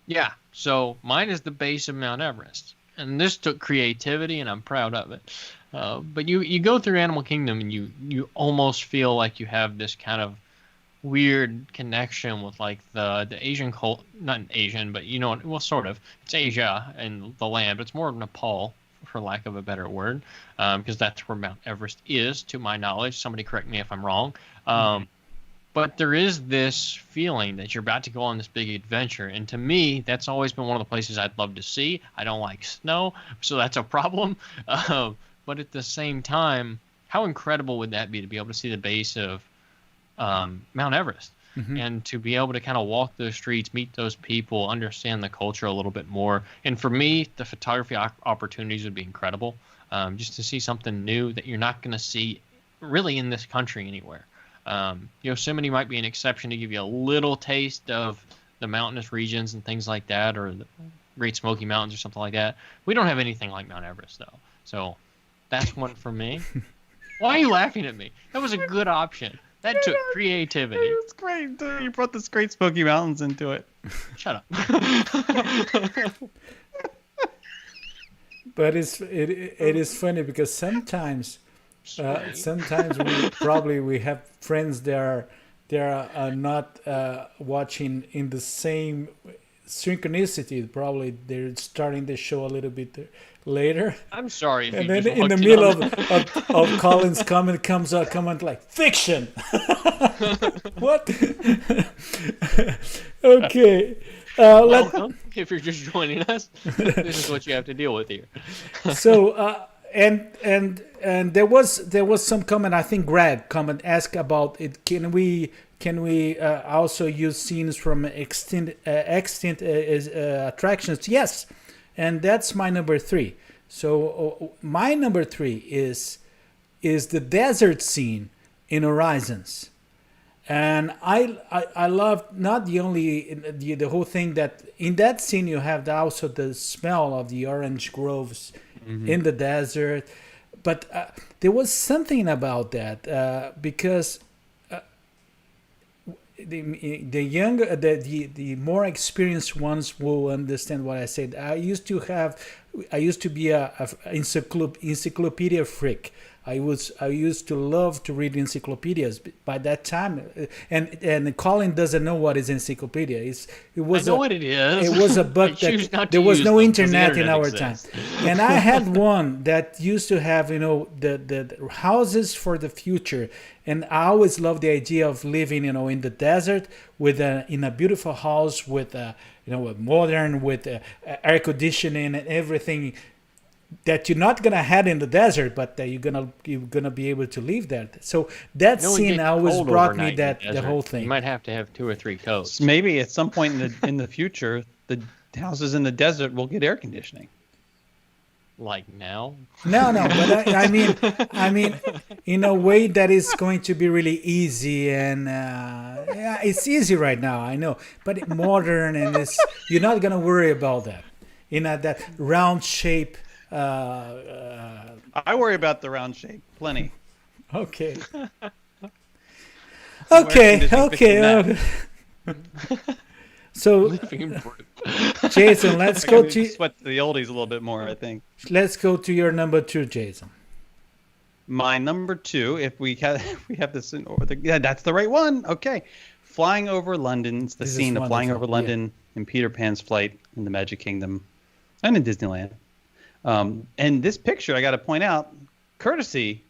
Yeah, so mine is the base of Mount Everest. And this took creativity, and I'm proud of it. But you go through Animal Kingdom, and you almost feel like you have this kind of weird connection with like the Asian cult, not Asian, but sort of. It's Asia and the land, but it's more of Nepal, for lack of a better word, because that's where Mount Everest is, to my knowledge. Somebody correct me if I'm wrong. But there is this feeling that you're about to go on this big adventure, and to me, that's always been one of the places I'd love to see. I don't like snow, so that's a problem. But at the same time, how incredible would that be to be able to see the base of Mount Everest, and to be able to kind of walk those streets, meet those people, understand the culture a little bit more. And for me, the photography opportunities would be incredible. just to see something new that you're not going to see really in this country anywhere. Yosemite might be an exception to give you a little taste of the mountainous regions and things like that, or the Great Smoky Mountains or something like that. We don't have anything like Mount Everest, though. So that's one for me. Why are you laughing at me? That was a good option. That took creativity. It's great. You brought this Great Smoky Mountains into it. Shut up. But it is funny because sometimes we have friends that are not watching in the same synchronicity. Probably they're starting the show a little bit later. I'm sorry. And then in the middle of Colin's comment comes a comment like fiction. What? Okay. Welcome. If you're just joining us, this is what you have to deal with here. So and there was some comment. I think Greg comment asked about it. Can we also use scenes from extinct attractions? Yes, and that's my number 3. So my number 3 is the desert scene in Horizons. And I love not the only the whole thing that in that scene you have also the smell of the orange groves in the desert, but there was something about that because the younger the more experienced ones will understand what I said. I used to be a encyclopedia freak. I used to love to read encyclopedias. By that time, and Collin doesn't know what is encyclopedia. It was I know what it is. It was a book that there was no internet in our time, and I had one that used to have the houses for the future, and I always loved the idea of living in the desert in a beautiful house with modern with air conditioning and everything that you're not gonna have in the desert, but you're gonna be able to live there. So that scene always brought me the whole thing. You might have to have 2 or 3 coats. Maybe at some point in the future, the houses in the desert will get air conditioning. Like now? No, but I mean, in a way that is going to be really easy, and it's easy right now, I know, but modern, and you're not gonna worry about that. That round shape. I worry about the round shape plenty. Okay. So, Jason, let's go to sweat the oldies a little bit more. I think. Let's go to your number 2, Jason. My number 2, if we have this in order, that's the right one. Okay, flying over London's the scene of flying over London in Peter Pan's flight in the Magic Kingdom and in Disneyland. And this picture, I got to point out, courtesy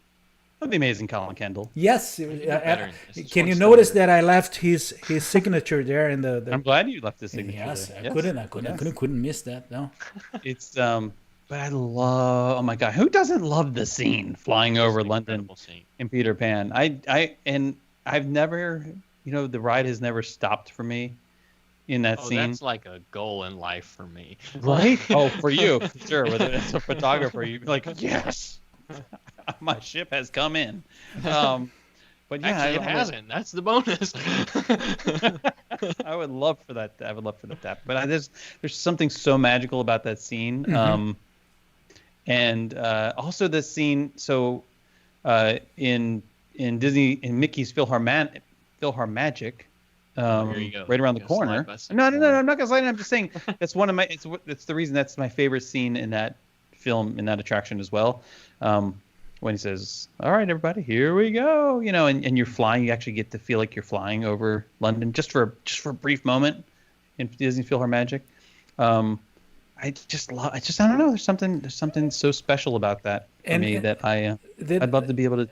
of the amazing Collin Kendall. Yes. Can you notice that I left his signature there in the I'm glad you left the signature. Yes, there. I couldn't miss that. No. It's but I love. Oh my God, who doesn't love the scene flying over London in Peter Pan? I've never, the ride has never stopped for me. In that scene. That's like a goal in life for me. Right? Oh, for you, sure. Whether it's a photographer, you'd be like, yes, my ship has come in. But yeah, actually, it hasn't. That's the bonus. I would love for that. I would love for that. But there's something so magical about that scene. And also the scene. So in Disney, in Mickey's PhilharMagic. Right around the corner. No, I'm not gonna slide in. I'm just saying that's one of my. It's the reason that's my favorite scene in that film, in that attraction as well. When he says, "All right, everybody, here we go," and you're flying. You actually get to feel like you're flying over London just for a brief moment in Disney PhilharMagic. I don't know. There's something so special about that for me that I'd love to be able to.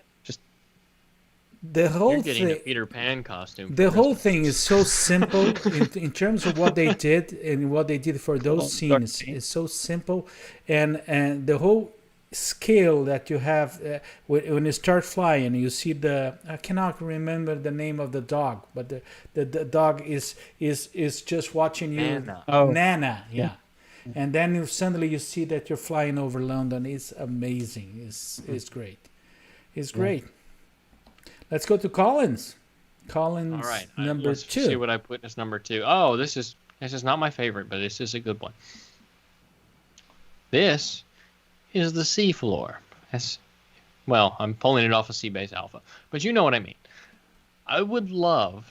The whole You're getting thing, a Peter Pan costume. The whole thing is so simple in terms of what they did and what they did for those scenes. It's so simple, and the whole scale that you have when you start flying, you see I cannot remember the name of the dog, but the dog is just watching you. Nana. Nana, yeah. and then suddenly you see that you're flying over London. It's amazing. It's great. It's great. Let's go to Collins. Collins, All right, number let's 2. see what I put as number 2. Oh, this is not my favorite, but this is a good one. This is the seafloor. Well, I'm pulling it off of Seabase Alpha, but you know what I mean. I would love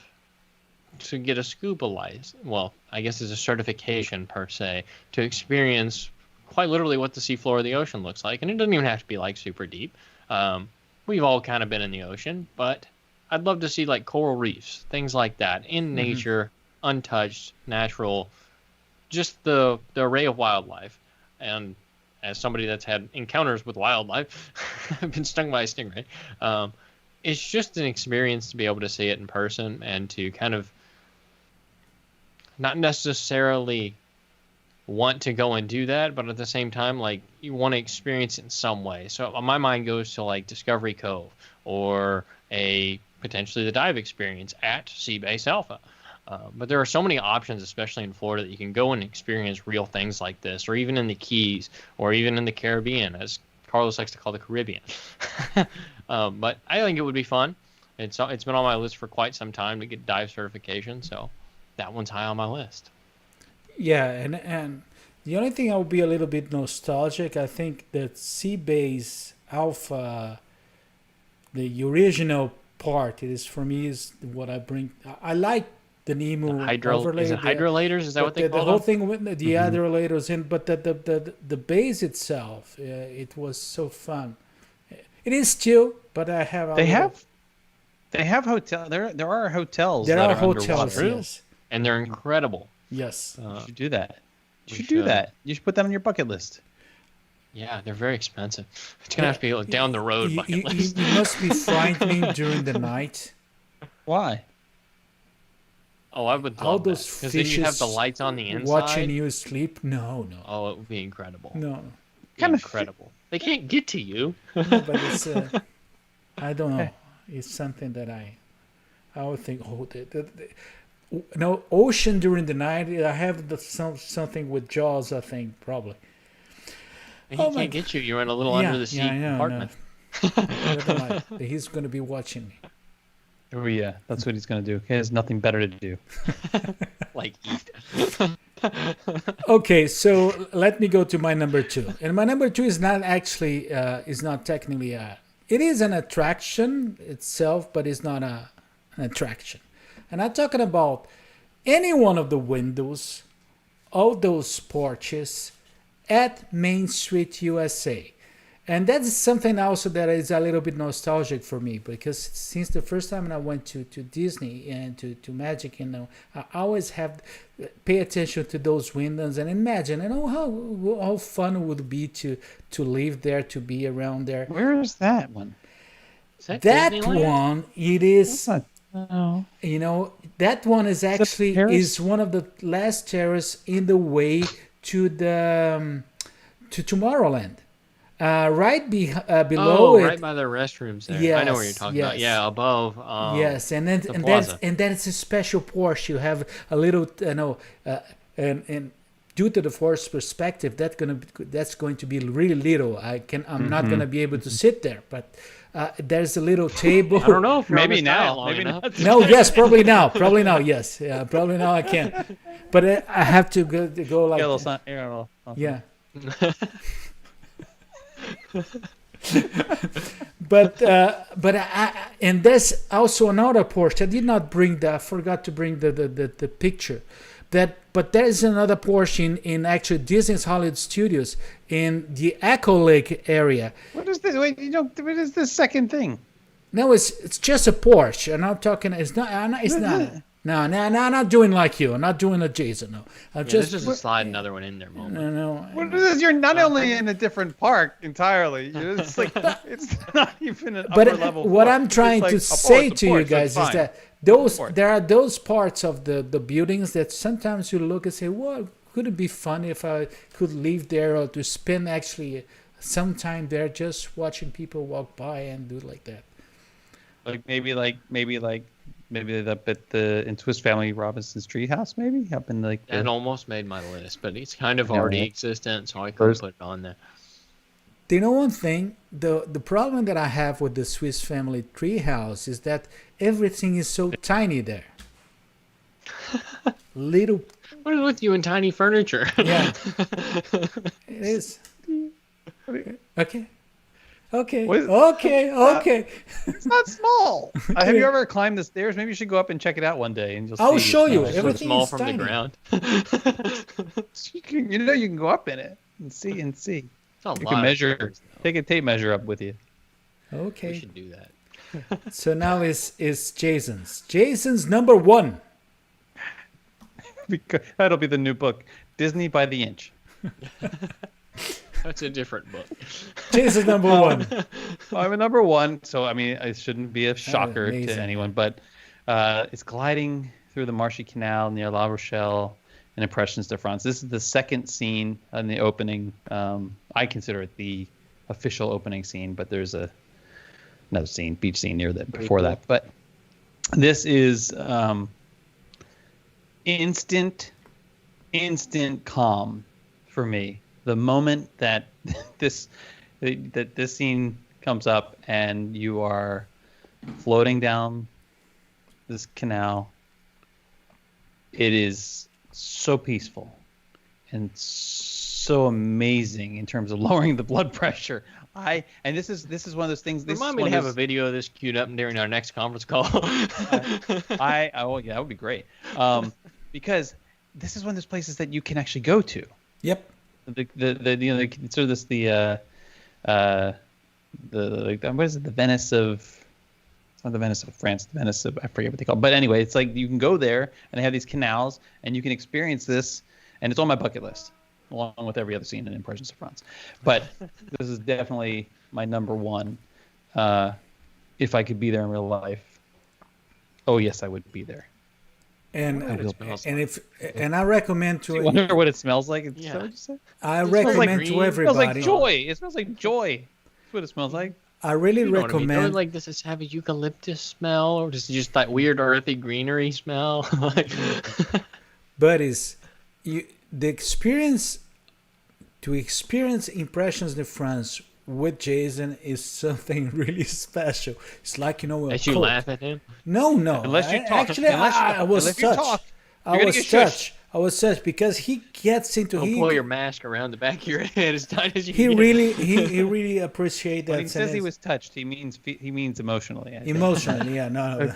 to get a scuba license. Well, I guess it's a certification per se to experience quite literally what the seafloor of the ocean looks like, and it doesn't even have to be like super deep. We've all kind of been in the ocean, but I'd love to see like coral reefs, things like that in nature, untouched, natural, just the array of wildlife. And as somebody that's had encounters with wildlife, I've been stung by a stingray. It's just an experience to be able to see it in person and to kind of not necessarily want to go and do that, but at the same time, like, you want to experience it in some way. So my mind goes to like Discovery Cove or potentially the dive experience at Seabase Alpha. But there are so many options, especially in Florida, that you can go and experience real things like this, or even in the Keys, or even in the Caribbean, as Carlos likes to call the Caribbean. But I think it would be fun. It's been on my list for quite some time to get dive certification, so that one's high on my list. Yeah, and the only thing I would be a little bit nostalgic, I think that Seabase Alpha, the original part, for me is what I bring. I like the Nemo overlay. Is it hydrolators? Is that what they call the whole them? thing with the hydrolators, but the base itself, it was so fun. It is still, but I have. They have hotel. There are hotels. There that are are hotels, underwater. yes. And they're incredible. Yes. You should do that. You we should do should. that. You should put that on your bucket list. Yeah, they're very expensive. It's gonna have to be a down the road bucket list. You must be frightening during the night. Why? Oh, I would All love those that. Because then you have the fishes lights on the inside. watching you sleep. No. Oh, it would be incredible. No. Incredible. They can't get to you. No, but it's I don't know. It's something that I would think. Oh, no, ocean during the night. I have something with Jaws. I think probably. And he can't get you. You're in a little under the seat compartment. No. He's going to be watching me. Oh yeah, that's what he's gonna do. He has nothing better to do. Like eat. Okay, so let me go to my number 2. And my number 2 is not actually is not technically it is an attraction itself, but it's not an attraction. And I'm talking about any one of the windows, all those porches at Main Street, USA. And that's something also that is a little bit nostalgic for me, because since the first time I went to Disney and to Magic, I always have pay attention to those windows and imagine, how fun it would be to live there, to be around there. Where is that one? Is that That Disneyland? one, it is. No. That one is actually Paris? one of the last terraces in the way to the to Tomorrowland. Right below it. Right by the restrooms there. I know what you're talking about. Yeah, above. Yes, and then it's a special Porsche. You have a little, and due to the force perspective, that's going to be really little. I'm not gonna be able to sit there, but there's a little table. I don't know if you're Maybe on this now. diet long Maybe enough. not. No, yes, probably now. Yes, yeah, probably now I can. But I have to go like. Yeah. but and there's also another Porsche. I did not bring I forgot to bring the picture. But there is another Porsche in actually Disney's Hollywood Studios in the Echo Lake area. What is this? Wait, what is this second thing? No, it's just a Porsche. I'm not talking. It's not. It's not. No, I'm not doing like you. I'm not doing a Jason. No, Let's just slide another one in there, moment. No. What is this? You're not only in a different park entirely. It's like it's not even an upper level. But what park. I'm trying It's like to a say Porsche, to you guys is fine. that there are those parts of the buildings that sometimes you look and say, well, could it be fun if I could live there, or to spend actually some time there just watching people walk by and do like that. Maybe maybe up at in Swiss Family Robinson's treehouse, maybe up in like. That almost made my list, but it's kind of Yeah, already right. existent, so I couldn't put it on there. Do you know one thing? The problem that I have with the Swiss Family Treehouse is that everything is so tiny there. Little. What is with you and tiny furniture? Yeah. It is. Okay. Okay. What is- Okay. It's not small. Have you ever climbed the stairs? Maybe you should go up and check it out one day, and you'll see. I'll show you. It's Everything Small is from tiny. the ground. you can go up in it and see. It's a You lot can of measure. stairs, though. Take a tape measure up with you. We Okay. should do that. So now is Jason's. Jason's number 1. Because that'll be the new book, Disney by the Inch. That's a different book. Jason's number 1. I'm at number 1, so I mean it shouldn't be a shocker to amazing. anyone, but it's gliding through the marshy canal near La Rochelle and Impressions de France. This is the second scene in the opening. I consider it the official opening scene, but there's another scene, beach scene near that before cool. that. But this is instant calm for me. The moment that this scene comes up and you are floating down this canal, it is so peaceful and so amazing in terms of lowering the blood pressure. And this is one of those things. This Remind is me one to of have a those- video of this queued up during our next conference call. Oh yeah, that would be great. Because this is one of those places that you can actually go to. Yep. They consider this the what is it, the Venice of, it's not the Venice of France, the Venice of, I forget what they call it. But anyway, it's like you can go there and they have these canals and you can experience this, and it's on my bucket list along with every other scene in Impressions of France. But this is definitely my number 1. If I could be there in real life, oh yes, I would be there. And What it smells and I recommend You to wonder what it smells like? Is Yeah. that what you said? I It smells like recommend green. to It It smells everybody. like joy. It smells like joy. That's what it smells like. I really You know what I mean? recommend. Like, does this have a eucalyptus smell, or does it just that weird earthy greenery smell? Like, But the experience to experience Impressions de France with Jason is something really special. It's like, a as you cult. laugh at him. No. Unless you talk. Actually, Unless you- I was unless you touched. talk, I you're was gonna get touched. I was touched because he gets into Don't pull your mask around the back of your head as tight as you he can. he really appreciates that. When he says he sentence. was touched, he means emotionally. I think. Emotionally, yeah, no.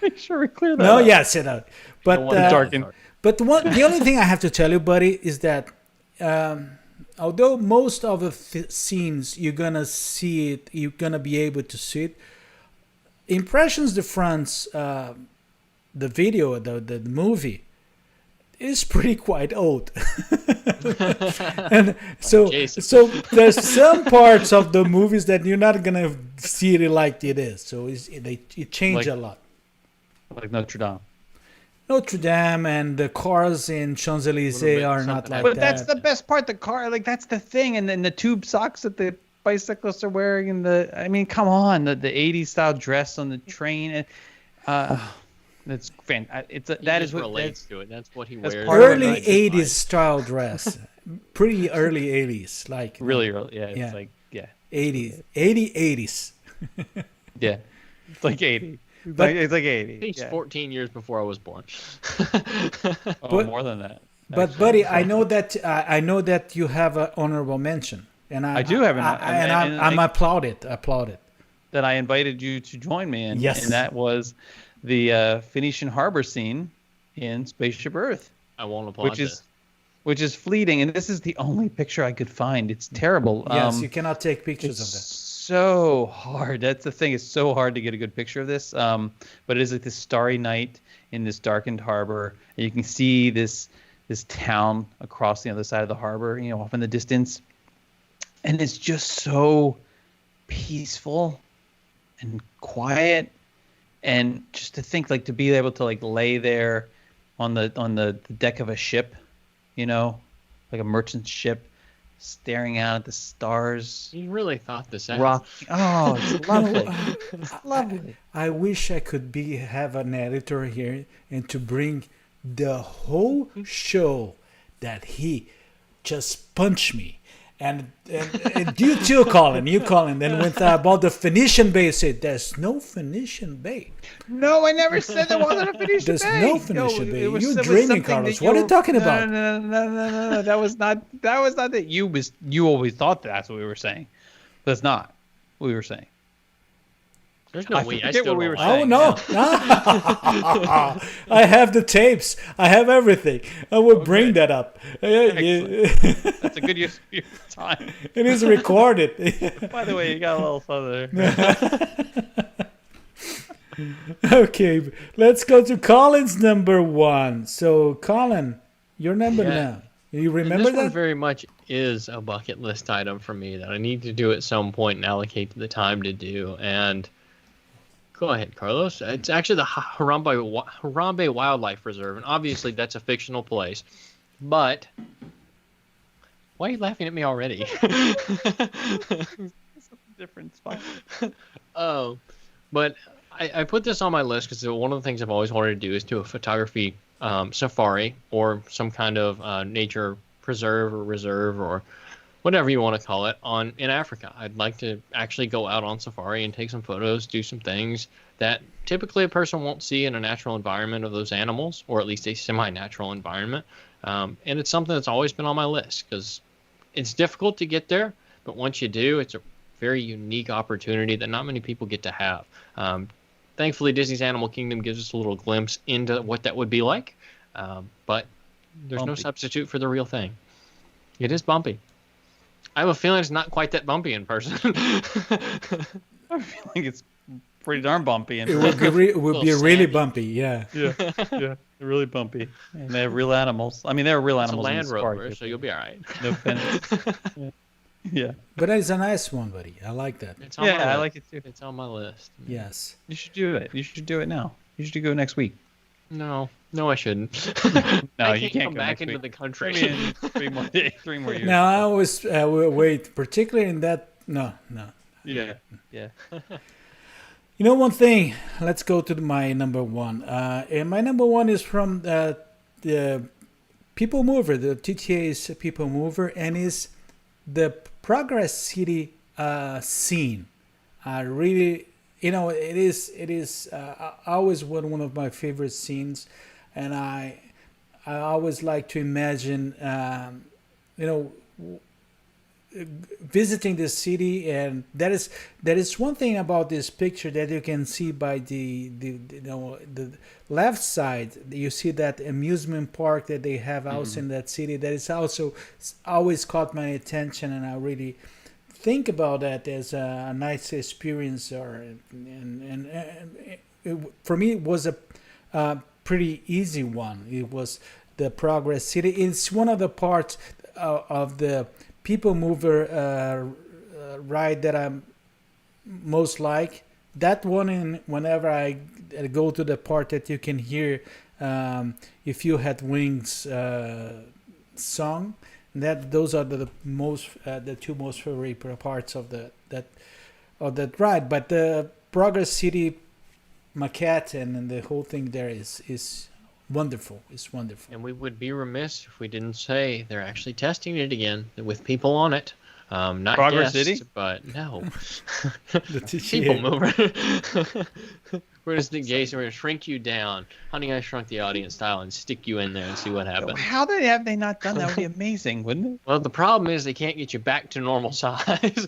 Make sure we clear that. No, up. yes, it does. But Don't want to darken. but the only thing I have to tell you, buddy, is that although most of the scenes you're gonna see it, you're gonna be able to see it. Impressions de France, the video, the movie, is pretty quite old, and so Jason. there's some parts of the movies that you're not gonna see it like it is. So it changed Like- a lot. Like Notre Dame. Notre Dame and the cars in Champs Elysees bit are not something like But that. that's the best part. The car, like that's the thing, and then the tube socks that the bicyclists are wearing, and I mean, come on, the '80s style dress on the train, and that's fantastic. He That just is what relates to it. That's what he that's wears. part of early it. 80s style dress. Pretty early 80s, like really early. Yeah, it's Yeah. like 80s, 80s. yeah, it's like 80. But- It's like 80. He's Yeah. 14 years before I was born. Oh, But- more than that. But buddy, I know that you have an honorable mention, and I do have an- I'm applaud it. That I invited you to join me in. Yes. And that was the Phoenician harbor scene in Spaceship Earth, I won't applaud which is fleeting. And this is the only picture I could find. It's terrible. Yes, you cannot take pictures of It's that. so hard. That's the thing. It's so hard to get a good picture of this. But it is like this starry night in this darkened harbor, and you can see this town across the other side of the harbor, off in the distance, and it's just so peaceful and quiet. And just to think, like, to be able to like lay there on the deck of a ship, like a merchant ship, staring out at the stars. You really thought this out. Rock. Oh, it's lovely. It's lovely. I wish I could have an editor here and to bring the whole show that he just punched me. And you too, Collin. Then with about the Phoenician Bay, you said there's no Phoenician Bay. No, I never said there wasn't a Phoenician There's Bay. no Phoenician Bay. It was You're something dreaming, that Carlos. What are you talking about? No. That was not that. You always thought that's what we were saying. That's not what we were saying. There's no way. I forget still what we don't were like Oh saying. no! I have the tapes. I have everything. I will bring that up. That's a good use of your time. It is recorded. By the way, you got a little further there. Okay, let's go to Colin's number one. So, Collin, your number now. You And remember this one that? very much is a bucket list item for me that I need to do at some point and allocate the time to do. And go ahead, Carlos. It's actually the Harambe Wildlife Reserve, and obviously that's a fictional place. But why are you laughing at me already? Different spot. Oh, but I put this on my list because one of the things I've always wanted to do is do a photography safari or some kind of nature preserve or reserve or whatever you want to call it in Africa. I'd like to actually go out on safari and take some photos, do some things that typically a person won't see in a natural environment of those animals, or at least a semi-natural environment. And it's something that's always been on my list because it's difficult to get there, but once you do, it's a very unique opportunity that not many people get to have. Thankfully, Disney's Animal Kingdom gives us a little glimpse into what that would be like, but there's no substitute for the real thing. It is bumpy. I have a feeling it's not quite that bumpy in person. I feel like it's pretty darn bumpy. It would be really bumpy, yeah. Yeah, really bumpy. And they have real animals. I mean, there are real It's a animals in the Land safari. Rover, so you'll be all right. No offense. Yeah. But it's a nice one, buddy. I like that. It's on my Yeah, I list. like it too. It's on my list. Yes. You should do it. You should do it now. You should go next week. No, I shouldn't. No, I you can't can't come go back next into week. the country. Maybe in 3 more years. Now I always wait, particularly in that. No. Yeah. You know one thing. Let's go to my number one. And my number one is from the People Mover, the TTA's People Mover, and is the Progress City scene. Really, it is always one of my favorite scenes, and I always like to imagine, visiting the city, and that is one thing about this picture that you can see by the left side. You see that amusement park that they have also in that city. That is also always caught my attention, and I really think about that as a nice experience. For me, it was a pretty easy one. It was the Progress City. It's one of the parts of the People Mover ride that I most like. That one, whenever I go to the part that you can hear If You Had Wings song, those are the two most favorite parts of that ride. But the Progress City maquette and the whole thing there is wonderful. It's wonderful. And we would be remiss if we didn't say they're actually testing it again with people on it. Not Progress guests, City? but no. The People mover. We're going to stick Jason, we're going to shrink you down. Honey, I Shrunk the Audience style and stick you in there and see what happens. How have they not done that? Would be amazing, wouldn't it? Well, the problem is they can't get you back to normal size.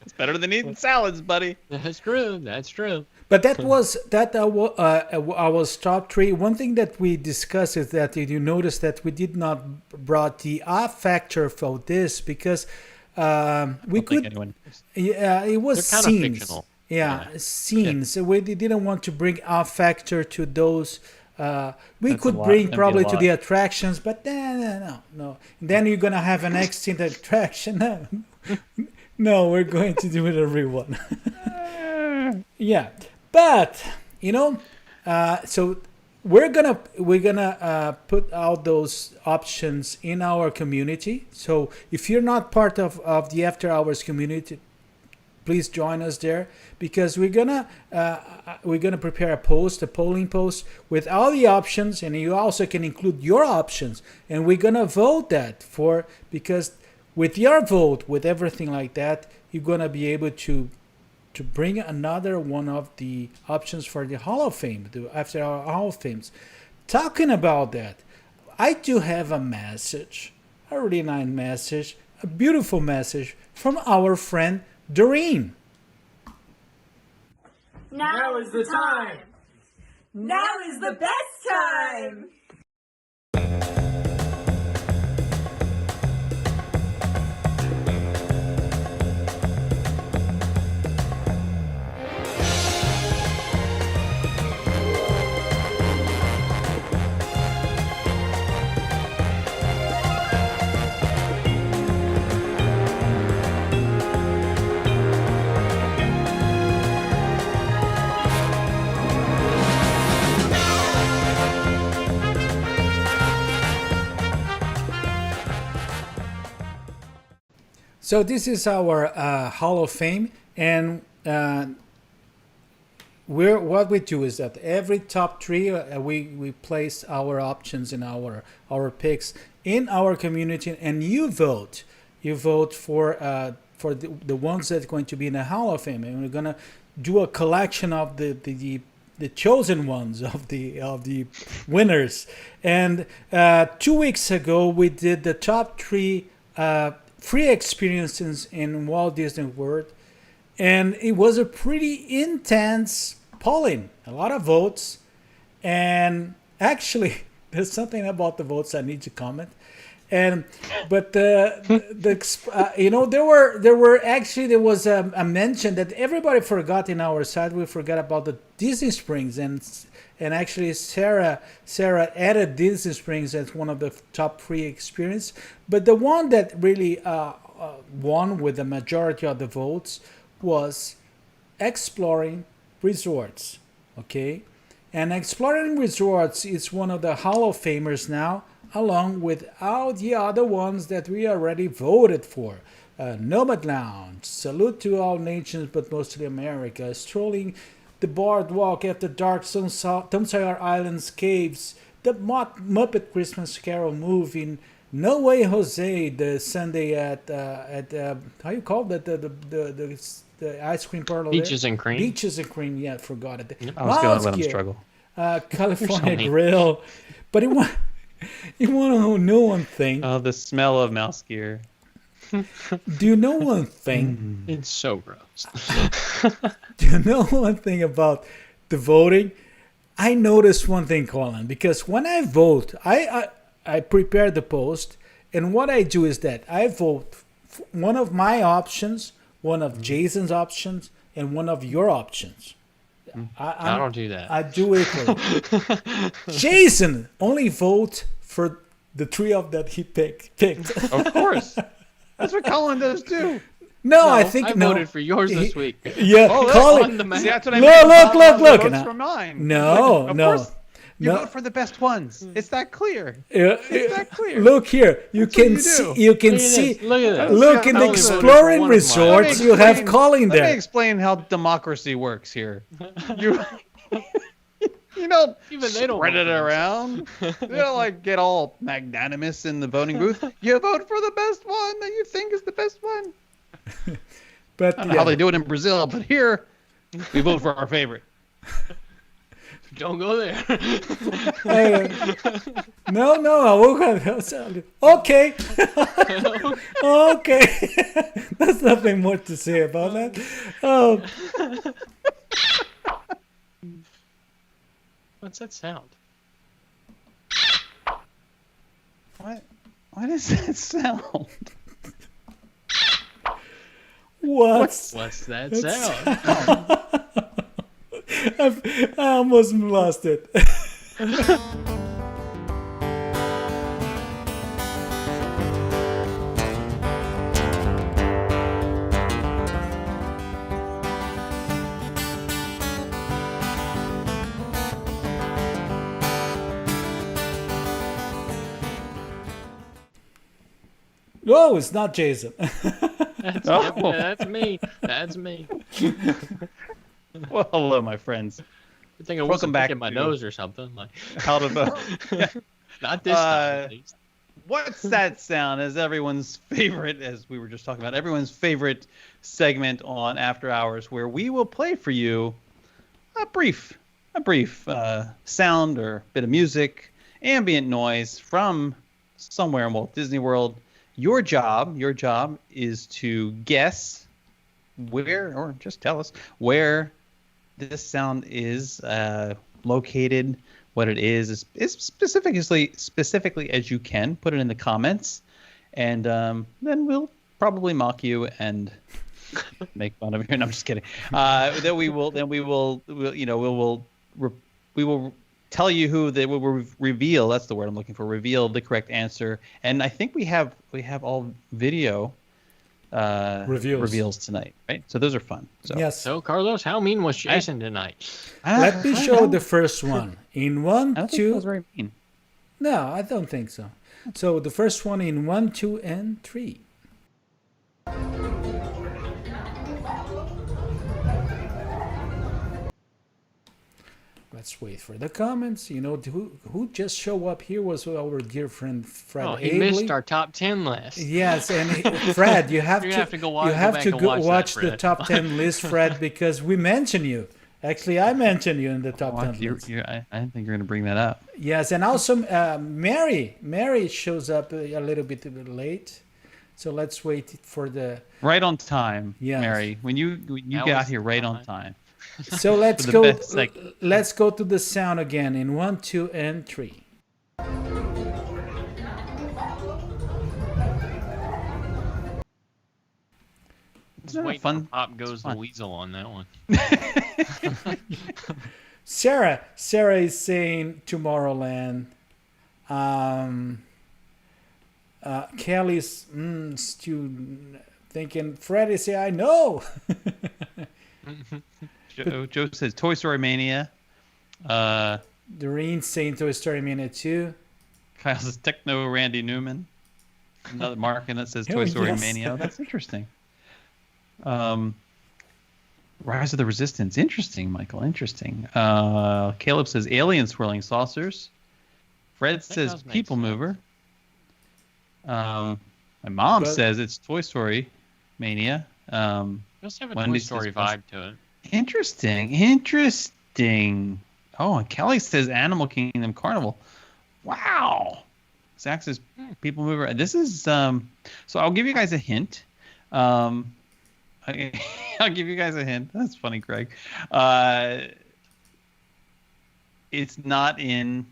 It's better than eating salads, buddy. That's true. That's true. But that was our top three. One thing that we discussed is that you notice that we did not brought the off factor for this because we could. Yeah, it was They're kind scenes. of fictional. Yeah, scenes. We didn't want to bring off factor to those. We could bring probably to the attractions, but no. Then you're gonna have an extinct attraction. No, we're going to do it everyone. Yeah, but so we're gonna put out those options in our community. So if you're not part of the After Hours community, please join us there, because we're gonna prepare a polling post with all the options, and you also can include your options, and we're gonna vote that for, because with your vote, with everything like that, you're gonna be able to bring another one of the options for the Hall of Fame, the After Our Hall of Fames. Talking about that, I do have a message, a really nice message, a beautiful message from our friend Doreen. Now is the time. Now is the best time. So this is our Hall of Fame, and what we do is that every top three, we place our options and our picks in our community, and you vote. You vote for the ones that are going to be in the Hall of Fame, and we're gonna do a collection of the chosen ones of the winners. And 2 weeks ago, we did the top three free experiences in Walt Disney World, and it was a pretty intense polling, a lot of votes. And actually, there's something about the votes I need to comment. But there was a mention that everybody forgot in our side. We forgot about the Disney Springs, and actually Sarah added Disney Springs as one of the top three experience. But the one that really won with the majority of the votes was Exploring Resorts. Okay, and Exploring Resorts is one of the Hall of Famers now, along with all the other ones that we already voted for. Nomad Lounge, Salute to All Nations but Mostly America, Strolling the Boardwalk After Dark, Tom Sawyer Islands Caves, the Muppet Christmas Carol Movie, No Way Jose, the Sunday at how you call that, the ice cream parlor Beaches there? and Cream. Beaches and Cream, yeah, forgot it. I was going to let him Gear, struggle. California Grill, but you want to know one thing? Oh, the smell of mouse gear. Do you know one thing? It's so gross. Do you know one thing about the voting? I noticed one thing, Collin, because when I vote, I prepare the post, and what I do is that I vote one of my options, one of Jason's options, and one of your options. I don't do that. I do equally. Jason only vote for the three of that he picked. Of course. That's what Collin does too. No, I voted for yours this week. Yeah, Collin. See, that's what I Look. Votes for mine. No. Of course, you vote for the best ones. It's that clear. It's that clear. Look here. You That's what can you see. do. You can Look at see. this. Look at this. Look in I the only voted for exploring one of mine. resorts. You have Collin Let me there. explain how democracy works here. You don't Even they don't spread vote it for around. You don't like get all magnanimous in the voting booth. You vote for the best one that you think is the best one. But I don't know how they do it in Brazil, but here we vote for our favorite. Don't go there. No, I will have. Okay. Okay. There's nothing more to say about that. What's that sound? What does that sound? What's What's that sound? I almost lost it. No, it's not Jason. That's me. That's me. Well, hello, my friends. I think I Welcome wasn't back picking my to- nose or something. Like, How to vote. not this time, at least. What's that sound? Is everyone's favorite, as we were just talking about, everyone's favorite segment on After Hours, where we will play for you a brief sound or bit of music, ambient noise from somewhere in Walt Disney World. Your job is to guess where, or just tell us where this sound is located, what it is specifically as you can. Put it in the comments, and then we'll probably mock you and make fun of you. No, I'm just kidding. Then we will tell you who they will reveal. That's the word I'm looking for. Reveal the correct answer. And I think we have all video reveals tonight, right? So those are fun. So. Yes. So, Carlos, how mean was Jason tonight? Let me show the first one. In one, I don't think two. that was very mean. No, I don't think so. So the first one in 1, 2, and 3. Let's wait for the comments. You know, who just showed up here was our dear friend Fred. Oh, he Abley. missed our top 10 list. Yes, and Fred, you have You're to gonna have to go watch that, the Fred. top 10 list, Fred, because we mentioned you. Actually, I mentioned you in the top 10 list. I didn't think you were going to bring that up. Yes, and also Mary shows up a little bit late, so let's wait for the. Right on time, Yes. Mary. When you That got was here right on fine. time. So let's For the go. best segment. Let's go to the sound again in 1, 2, and 3. Just Isn't that wait fun? for Pop Goes the fun. Weasel on that one. Sarah is saying Tomorrowland. Kelly's still thinking. Freddie say I know. Joe says Toy Story Mania. Doreen saying Toy Story Mania 2. Kyle says Techno Randy Newman. Another mark and that says Toy Oh, Story yes. Mania. Oh, that's interesting. Rise of the Resistance. Interesting, Michael. Interesting. Caleb says Alien Swirling Saucers. Fred says does make People sense. Mover. My mom But- says it's Toy Story Mania. It does have a Toy Wendy Story says- vibe to it. Interesting. Oh, and Kelly says Animal Kingdom Carnival. Wow. Zach says People Mover. This is so I'll give you guys a hint. I'll give you guys a hint. That's funny, Greg. It's not in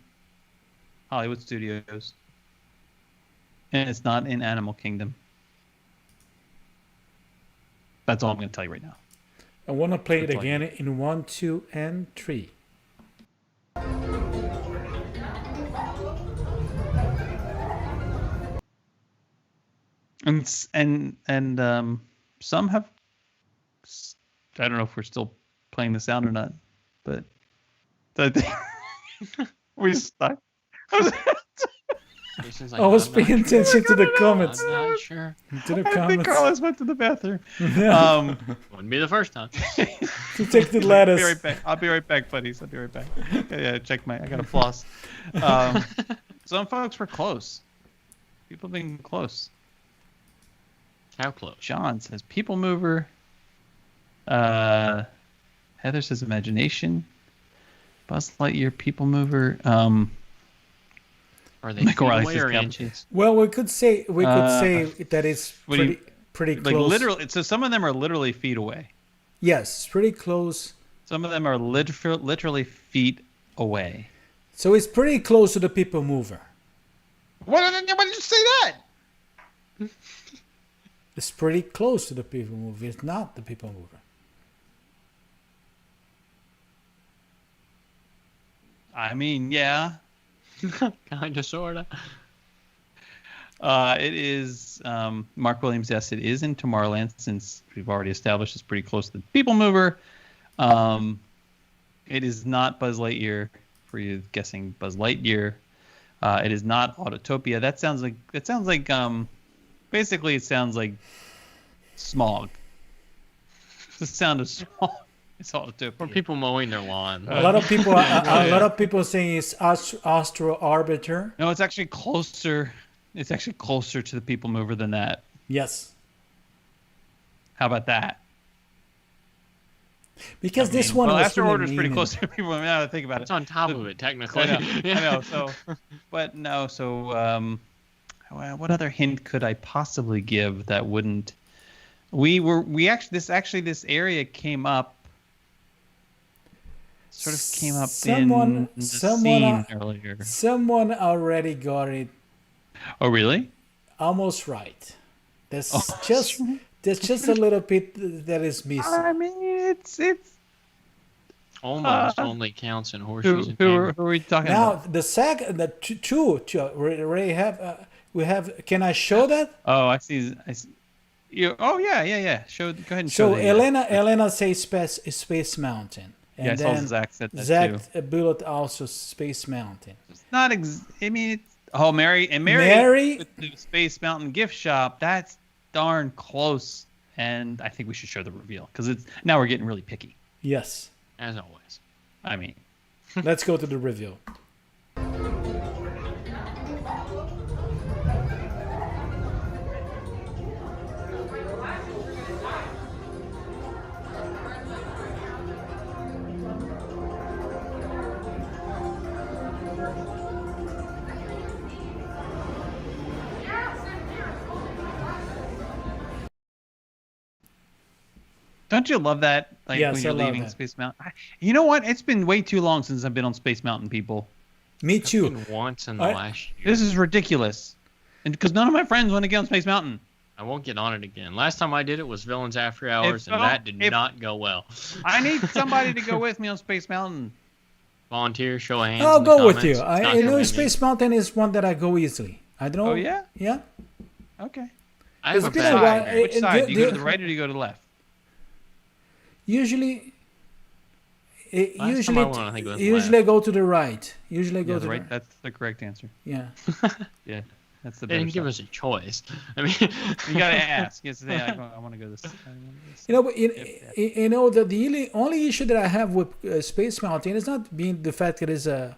Hollywood Studios. And it's not in Animal Kingdom. That's all I'm going to tell you right now. I want to play it Good point. again in 1, 2, and 3. And some have. I don't know if we're still playing the sound or not, but we stuck. Jason's like, I was "I'm not paying sure. attention to the comments. I'm not sure. To the I think comments. Carlos went to the bathroom. Wouldn't be the first time. To take the I'll be lettuce. right back. I'll be right back, buddies. I'll be right back. Yeah, check I gotta floss. Some folks were close. People have been close. How close? John says People Mover. Heather says Imagination. Buzz Lightyear, People Mover. Are they Michael feet Riley away says or Captain inches? Chase. Well, we could say that is what do you- pretty Like close. literally, so some of them are literally feet away. Yes, pretty close. Some of them are literally feet away. So it's pretty close to the People Mover. Why did you say that? It's pretty close to the People Mover. It's not the People Mover. I mean, yeah. Kinda, sorta. It is Mark Williams. Yes, it is in Tomorrowland, since we've already established it's pretty close to the People Mover. It is not Buzz Lightyear for you guessing Buzz Lightyear. It is not Autotopia. That sounds like Basically, it sounds like smog. The sound of smog. It's all to For people mowing their lawn. A lot of people saying it's Astro Arbiter. No, it's actually closer. It's actually closer to the people mover than that. Yes. How about that? Because this one was Astro really Order is pretty mean. close to people. Now that I think about it, It's on top of it, technically. I know. So, but no. So, what other hint could I possibly give that wouldn't? This area came up. Sort of came up in the scene earlier. Someone already got it Oh, really? almost right. There's just a little bit that is missing. I mean, it's Almost only counts in horseshoes and who are we talking Now about? the second, the two, we have. Can I show that? Oh, I see. You. Oh, yeah. Show. Go ahead and So show. Elena says Space Mountain, and Yeah, I saw then Zach said that too. Bullet also Space Mountain. It's not. I mean, it's. Oh, Mary with the Space Mountain gift shop. That's darn close, and I think we should show the reveal because now we're getting really picky. Yes. As always. I mean, Let's go to the reveal. don't you love that? Like Yes, when you're I love leaving that. Space Mountain. You know what? It's been way too long since I've been on Space Mountain, people. Me too. Been once in the I- last year. This is ridiculous, and because none of my friends want to get on Space Mountain. I won't get on it again. Last time I did it was Villains After Hours, and that did not go well. I need somebody to go with me on Space Mountain. Volunteer, show of hands. I'll in the go with comments. you. It's not I know gonna be Space Mountain is one that I go easily. I don't know. Oh yeah. Yeah. Okay. I have It's a been bad a while. memory. Which side? Do you go to the right or do you go to the left? Usually, Last time I went, I think it was usually I left. go to the right. Usually I go Yeah, to the the right. right. That's the correct answer. Yeah. Yeah, that's the They better didn't give side. us a choice. I mean, You gotta ask. Yes, I want to go this. You know, but you know that the only issue that I have with Space Mountain is not being the fact that it's a.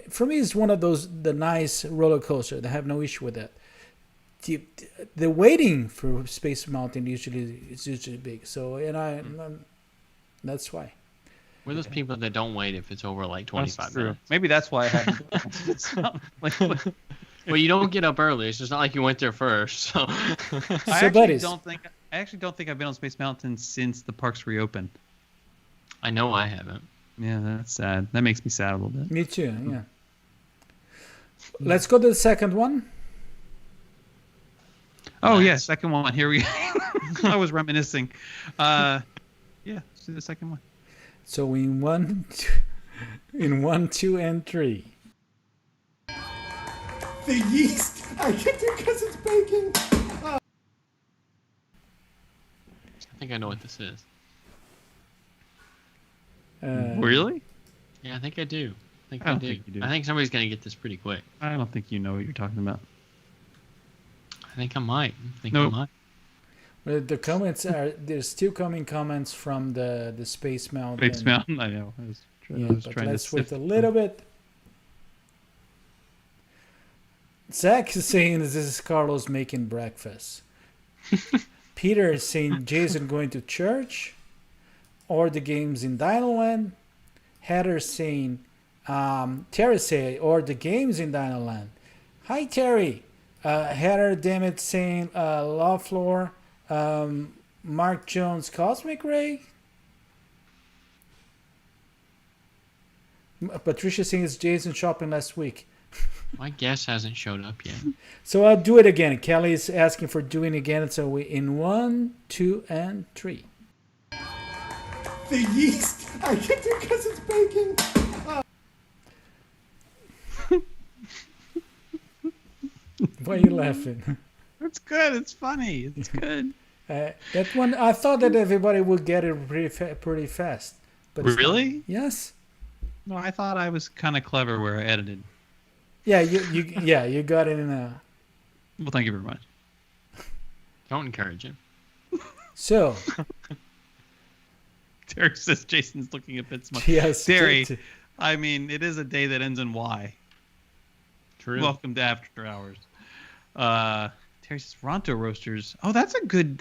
For me, it's one of the nice roller coasters. I have no issue with that. The waiting for Space Mountain is usually big. So that's why. we're those people that don't wait if it's over like 25 minutes. Maybe that's why I haven't. like, Well, you don't get up early. It's just not like you went there first. So I So, actually buddies. don't think I've been on Space Mountain since the parks reopened. I know I haven't. Yeah, that's sad. That makes me sad a little bit. Me too. Yeah. Let's go to the second one. Oh yeah, second one. Here we. I was reminiscing. Yeah, let's do the second one. So in one, 2, and 3. The yeast. I get it because it's baking. I think I know what this is. Really? Yeah, I think I do. I I don't think you do. I think somebody's gonna get this pretty quick. I don't think you know what you're talking about. I think I might. Nope. Well, the comments there's still coming comments from the Space Mountain. Space Mountain. I know. I was Yeah, I was but trying let's to wait sift. a little bit. Zach is saying this is Carlos making breakfast. Peter is saying Jason going to church or the games in Dinoland. Heather saying Terry say or the games in Dinoland. Hi Terry. Heather Dammit saying Love Floor. Mark Jones Cosmic Ray. Patricia saying it's Jason shopping last week. My guess hasn't showed up yet. So I'll do it again. Kelly is asking for doing it again. So we in 1, 2, and 3. The yeast. I get it because it's baking. Why are you laughing? It's good. It's funny. It's good. That one, I thought that everybody would get it pretty fast. But it's not. Really? Yes. No, I thought I was kind of clever where I edited. Yeah, you got it in a. Well, thank you very much. Don't encourage him. So, Terry says Jason's looking a bit smart. yes, Terry, I mean, it is a day that ends in Y. True. Welcome to After Hours. Terry says Ronto Roasters. Oh, that's a good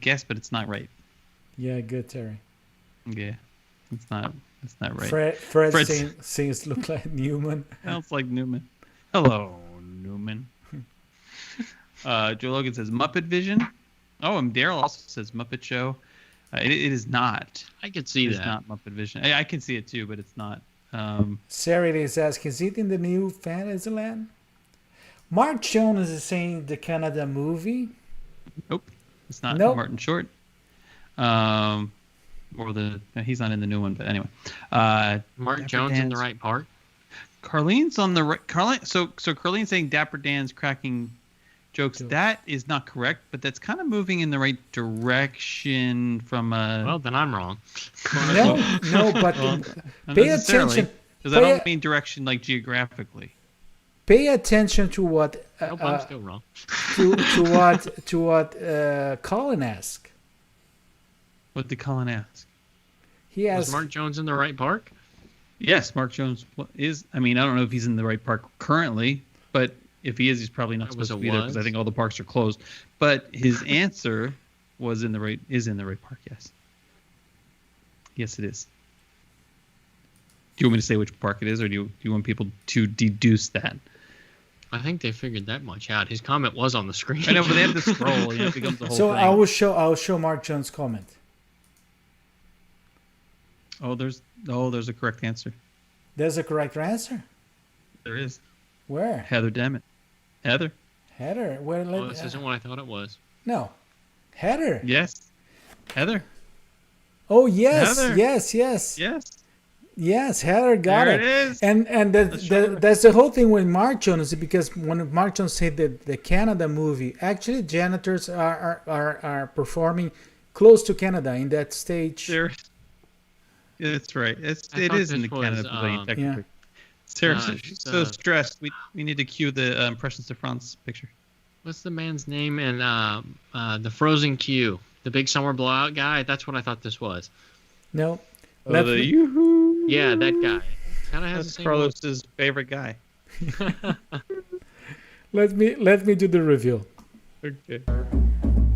guess, but it's not right. Yeah, good, Terry. Yeah, it's not right. Fred sings look like Newman. Sounds like Newman. Hello, Newman. Joe Logan says Muppet Vision. Oh, and Daryl also says Muppet Show. It is not. I could see that. It's not Muppet Vision. I can see it too, but it's not. Sarah is asking, is it in the new Fantasyland? Mark Jones is saying the Canada movie. Nope, it's not. Nope. Martin Short. He's not in the new one, but anyway. Mark Jones in the right part. Carlene's on the right. So Carlene's saying Dapper Dan's cracking jokes. That is not correct, but that's kind of moving in the right direction from a. Well, then I'm wrong. No, but pay attention. Because I don't mean direction like geographically. Pay attention to what. I'm still wrong. to what Collin asked. What did Collin ask? He asked. Was Mark Jones in the right park? Yes, Mark Jones is. I mean, I don't know if he's in the right park currently, but if he is, he's probably not supposed to be there because I think all the parks are closed. But his answer is in the right park. Yes. Yes, it is. Do you want me to say which park it is, or do you want people to deduce that? I think they figured that much out. His comment was on the screen. I know, but they have to scroll. It becomes the whole so thing. I'll show Mark Jones' comment. Oh, there's a correct answer. There's a correct answer. There is. Where? Heather, damn it. Heather. Where? This isn't what I thought it was. No. Heather. Yes. Heather. Oh yes, Heather. yes. Yes, Heather got There it. it is. And that's the whole thing with Mark Jones, because when Mark Jones said that the Canada movie, actually janitors are performing close to Canada in that stage. That's right. It is in the Canada Pavilion, technically. Yeah. Sarah, she's so stressed. We need to cue the Impressions de France picture. What's the man's name in the Frozen Q? The big summer blowout guy? That's what I thought this was. No. Yoo-hoo. Yeah, that guy. Kind of has the same Carlos's favorite guy. Let me do the reveal. Okay.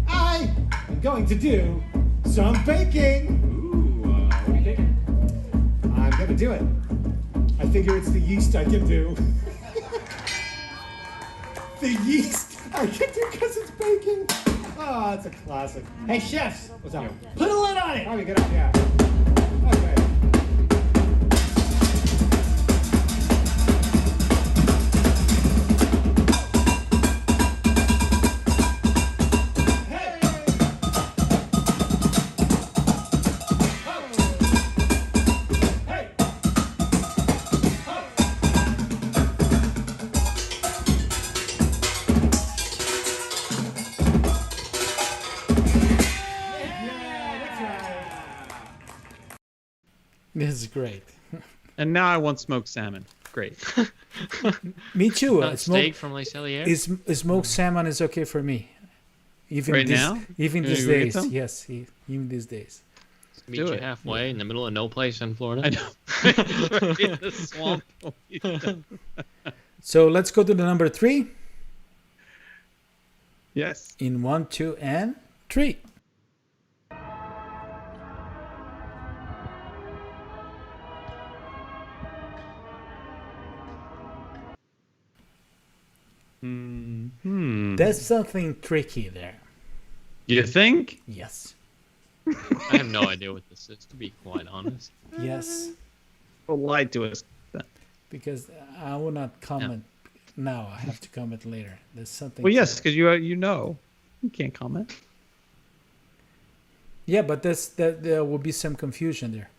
I am going to do some baking. Ooh, what are you baking? I'm going to do it. I figure it's the yeast I can do. The yeast I can do because it's baking. Oh, that's a classic. Hey, chefs. What's up? Put a lid on it. Probably good. Yeah. Okay. This is great. And now I want smoked salmon. Great. Me too. Steak from Les Celliers? Smoked salmon is okay for me. Even right now? Even these You wanna get days. some? Yes, even these days. Meet you halfway in the middle of no place in Florida. I know. In the swamp. So let's go to the number 3. Yes. In 1, 2, and 3. There's something tricky there. You think? Yes. I have no idea what this is, to be quite honest. Yes. Well, lie to us. Because I will not comment now. I have to comment later. There's something. Well, yes, because you know. You can't comment. Yeah, but there will be some confusion there.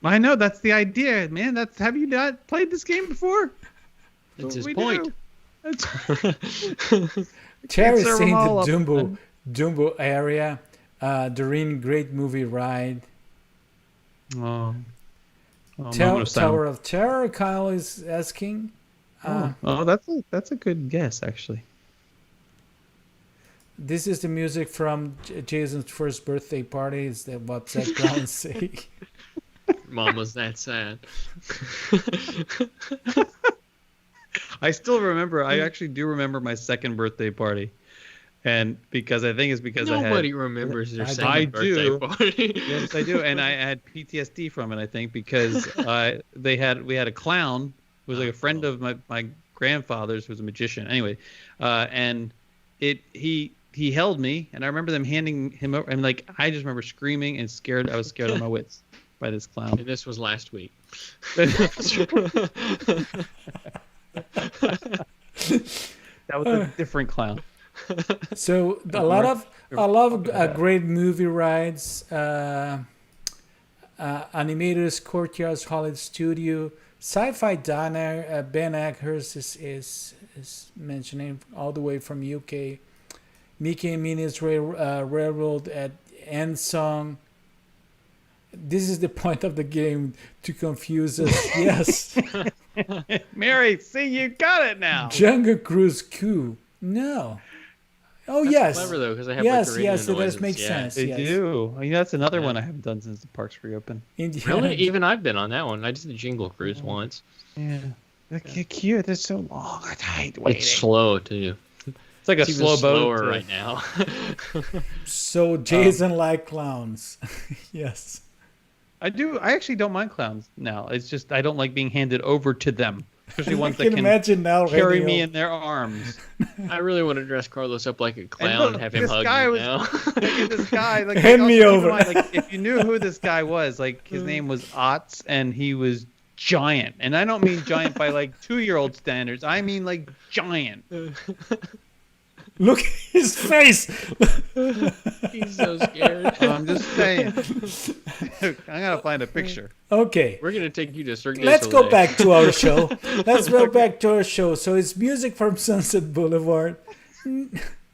I know, that's the idea, man. Have you not played this game before? That's his point. Terry's serve saying them all the up, Dumbo area. Doreen, great movie ride. Oh. Tower of Terror, Kyle is asking. That's a good guess, actually. This is the music from Jason's first birthday party. Is that what Zach Brown say? Mom was that sad. I still remember. I actually do remember my second birthday party, and because I think it's because Nobody remembers their I second birthday do. party. Yes, I do, and I had PTSD from it. I think because we had a clown who was like a friend of my grandfather's, who was a magician. Anyway, and he held me, and I remember them handing him over, and like I just remember screaming and scared. I was scared of my wits by this clown. And this was last week. That was a different clown. So a lot of great movie rides, animators, courtyards, Hollywood studio, sci-fi diner. Ben Ackhurst is mentioning all the way from UK. Mickey and Minnie's Railroad at End Song. This is the point of the game to confuse us. Yes. Mary, see, you got it now. Jungle Cruise Coup. No. Oh, That's yes. clever though, because they have Yes, like the yes, radio it does noises. make Yeah. sense. They yes. do. I mean, that's another one I haven't done since the parks reopened. Indiana. Really? Even I've been on that one. I did the Jingle Cruise once. Yeah. They're cute. They're so long. I hate waiting. It's slow too. It's like a It's even slow boat. slower right now. So Jason like clowns. Yes. I do. I actually don't mind clowns now. It's just I don't like being handed over to them, especially ones I that can can imagine now carry radio. me in their arms. I really want to dress Carlos up like a clown look, and have him this hug guy me was- now. Look at this guy. Like, Hand me also, keep in over. mind, like, if you knew who this guy was, like his name was Otz, and he was giant. And I don't mean giant by like 2-year-old standards. I mean like giant. Look at his face. He's so scared. I'm just saying. I gotta find a picture. Okay. We're gonna take you to Cirque du Let's go Soleil. back to our show. Let's go back to our show. So it's music from Sunset Boulevard.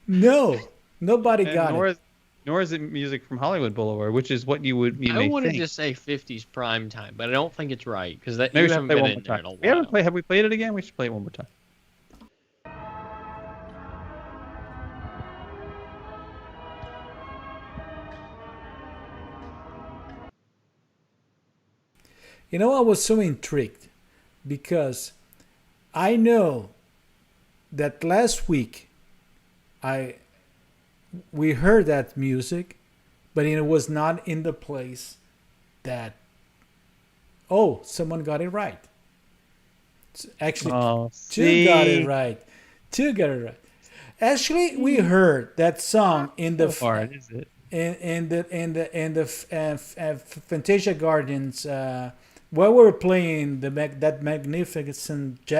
No. Nobody And got it. nor is it music from Hollywood Boulevard, which is what you I may wanted think. to say 50s prime time, but I don't think it's right because that Maybe you we should haven't play been one in more there time. in a We haven't while. played. Have we played it again? We should play it one more time. You know, I was so intrigued because I know that last week we heard that music, but it was not in the place that someone got it right. Actually, two got it right. Two got it right. Actually, we heard that song in the hard, is it? in the Fantasia Gardens while we were playing that magnificent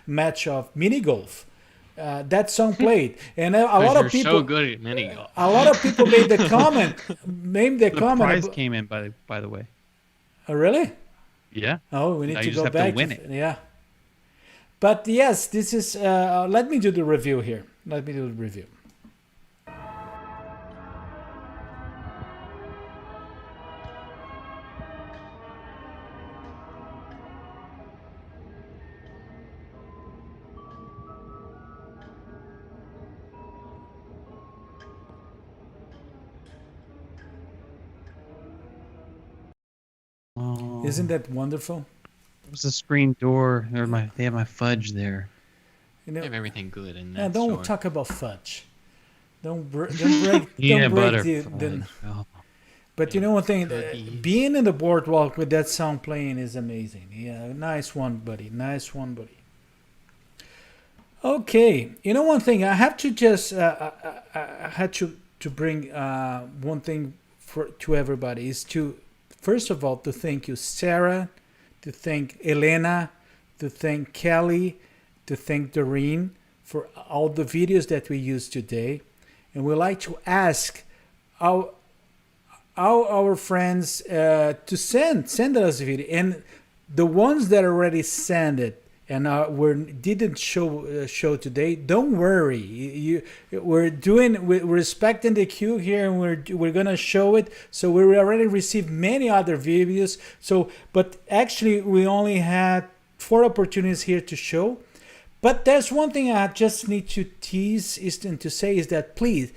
match of mini golf. That song played, and a lot You're of people so good at mini golf. a lot of people made the comment. Made the The comment. prize came in by the way. Oh, really? Yeah. Oh, we need Now to you just go have to back. win it. Yeah. But yes, this is. Let me do the review here. Let me do the review. Oh, Isn't that wonderful? it was a screen door. They have my fudge there. You know, They have everything good in that now don't store. talk about fudge. Don't break. Yeah, don't break butter. the. Oh. But you know one thing, Cookies. being in the boardwalk with that song playing is amazing. Yeah, nice one, buddy. Nice one, buddy. Okay, you know one thing, I have to just I had to bring one thing to everybody is to first of all to thank you, Sarah, to thank Elena, to thank Kelly, to thank Doreen for all the videos that we used today, and we'd like to ask our friends to send us a video, and the ones that already sent it and didn't show today, don't worry. We're respecting the queue here, and we're gonna show it. So we already received many other videos. So, but actually we only had 4 opportunities here to show. But there's one thing I just need to tease and to say is that please,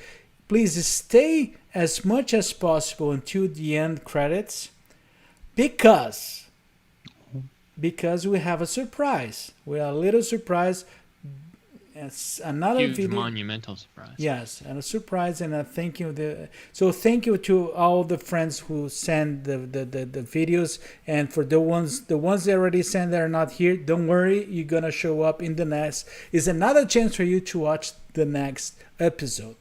please stay as much as possible until the end credits, because we have a surprise. We have a little surprise. It's another Huge video. monumental surprise. Yes, and a surprise, and a thank you. Thank you to all the friends who send the videos, and for the ones that already sent that are not here, don't worry, you're gonna show up in the next. It's another chance for you to watch the next episode.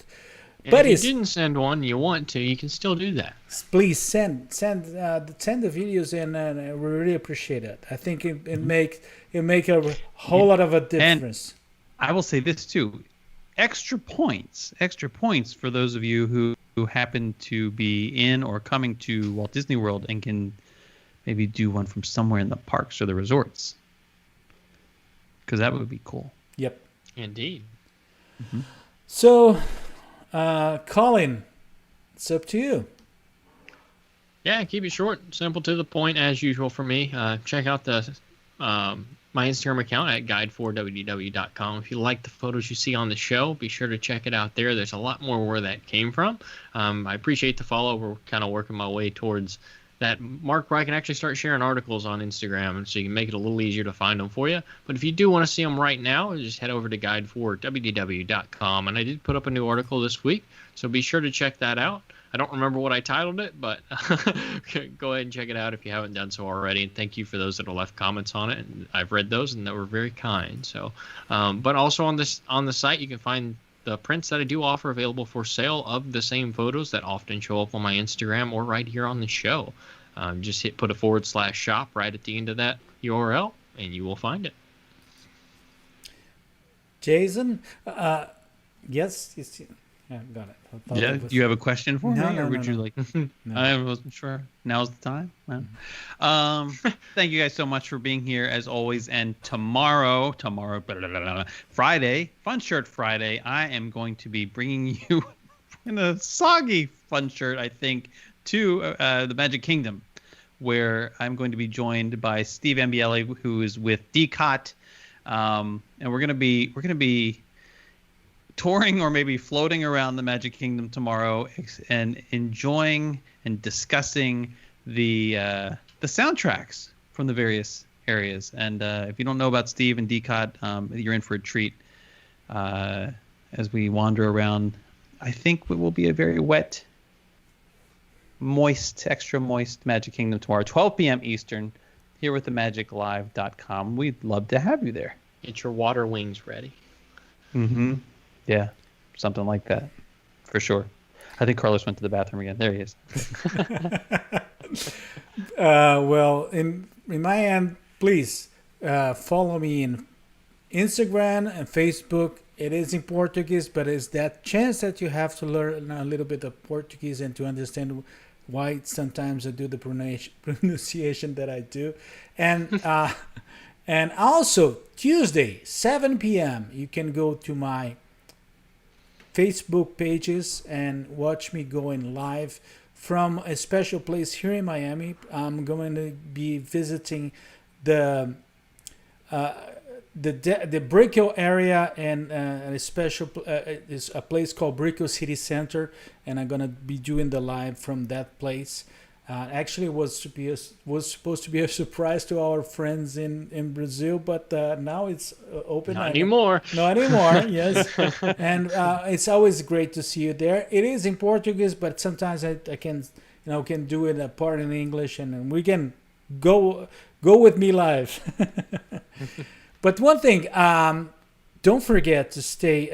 And But if you didn't send one, you want to, you can still do that. please send the videos in, and we really appreciate it. I think it make a whole lot of a difference. I will say this too, extra points for those of you who happen to be in or coming to Walt Disney World and can maybe do one from somewhere in the parks or the resorts, because that would be cool. Yep. Indeed. So, Collin, it's up to you. Yeah, keep it short, simple, to the point, as usual for me. Check out the my Instagram account at guide4wdw.com. If you like the photos you see on the show, be sure to check it out there. There's a lot more where that came from. I appreciate the follow. We're kind of working my way towards that mark where I can actually start sharing articles on Instagram, so you can make it a little easier to find them for you. But if you do want to see them right now, just head over to guide4wdw.com. And I did put up a new article this week, so be sure to check that out. I don't remember what I titled it, but go ahead and check it out if you haven't done so already. And thank you for those that have left comments on it. And I've read those, and they were very kind. So, but also on the site, you can find the prints that I do offer available for sale of the same photos that often show up on my Instagram or right here on the show. Just put a /shop right at the end of that URL, and you will find it. Jason, yes, yeah, got it. Yeah, do you have a question for me, or would you like? No. I wasn't sure. Now's the time. Well, thank you guys so much for being here as always. And tomorrow, Friday, Fun Shirt Friday, I am going to be bringing you in a soggy fun shirt, I think, to the Magic Kingdom, where I'm going to be joined by Steve Ambielli, who is with DCOT, and we're gonna be touring or maybe floating around the Magic Kingdom tomorrow and enjoying and discussing the soundtracks from the various areas. And if you don't know about Steve and DCOT, you're in for a treat as we wander around. I think it will be a very wet, extra moist Magic Kingdom tomorrow, 12 p.m. Eastern, here with themagiclive.com. We'd love to have you there. Get your water wings ready. Mm-hmm. Yeah, something like that, for sure. I think Carlos went to the bathroom again. There he is. Well, in my end, please follow me in Instagram and Facebook. It is in Portuguese, but it's that chance that you have to learn a little bit of Portuguese and to understand why sometimes I do the pronunciation that I do. And and also Tuesday, 7 p.m., you can go to my Facebook pages and watch me going live from a special place here in Miami. I'm going to be visiting the Brickell area, and a special is a place called Brickell City Center, and I'm gonna be doing the live from that place. Actually, was supposed to be a surprise to our friends in Brazil, but now it's open. Not anymore. Not anymore. Yes, and it's always great to see you there. It is in Portuguese, but sometimes I can do it a part in English, and we can go with me live. But one thing, don't forget to stay.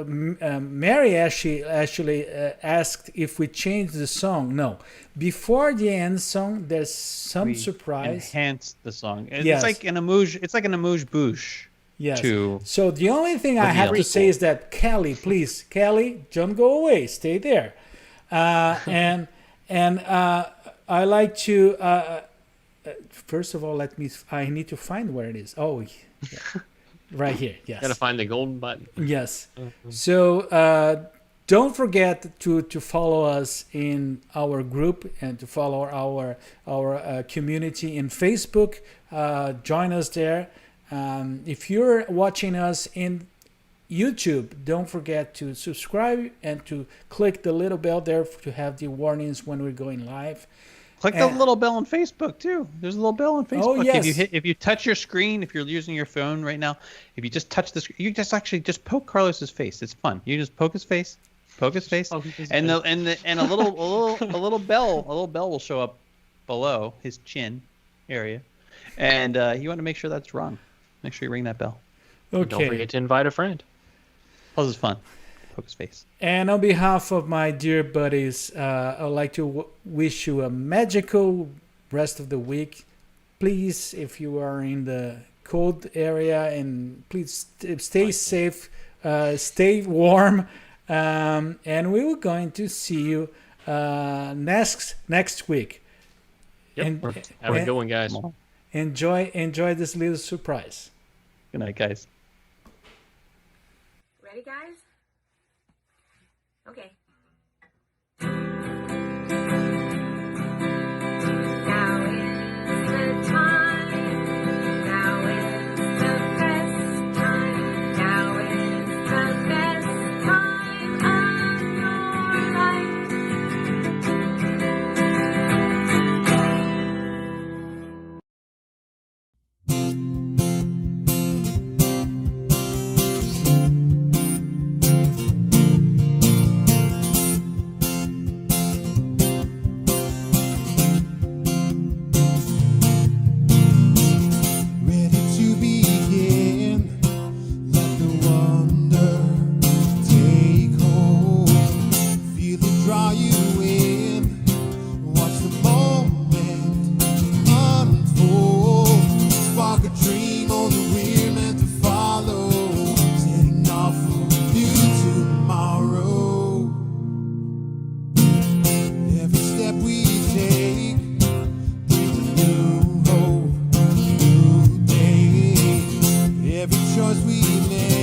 Mary actually asked if we changed the song. No, before the end song, there's some surprise. Enhanced the song. It's Yes. like an amuse bouche. Yes. To So the only thing I have to say is that Kelly, please, Kelly, don't go away. Stay there. And I like to. First of all, I need to find where it is. Oh, yeah. Right here. Yes. Gotta find the golden button. Yes. So don't forget to follow us in our group and to follow our community in Facebook. Join us there. If you're watching us in YouTube, don't forget to subscribe and to click the little bell there to have the warnings when we're going live. Click the little bell on Facebook too. There's a little bell on Facebook. Oh, yes. If you touch your screen, if you're using your phone right now, if you just touch the screen, you just poke Carlos's face. It's fun. You just poke his face, and a little bell will show up below his chin area, and you want to make sure that's rung. Make sure you ring that bell. Okay. Don't forget to invite a friend. Plus, it's fun. Poke his face. And on behalf of my dear buddies, I'd like to wish you a magical rest of the week. Please, if you are in the cold area, and please stay safe, stay warm, and we were going to see you next week. Yep. Have a good one, guys. Enjoy this little surprise. Good night, guys. Ready, guys? Okay. Now is the time. Now is the best time. Now is the best time of your life. Ready to begin. Let the wonder take hold. Feel it draw you in. Watch the moment unfold. Spark a dream on the we're meant to follow. Setting off for a new tomorrow. Every step we take brings a new hope, a new day. Every choice we make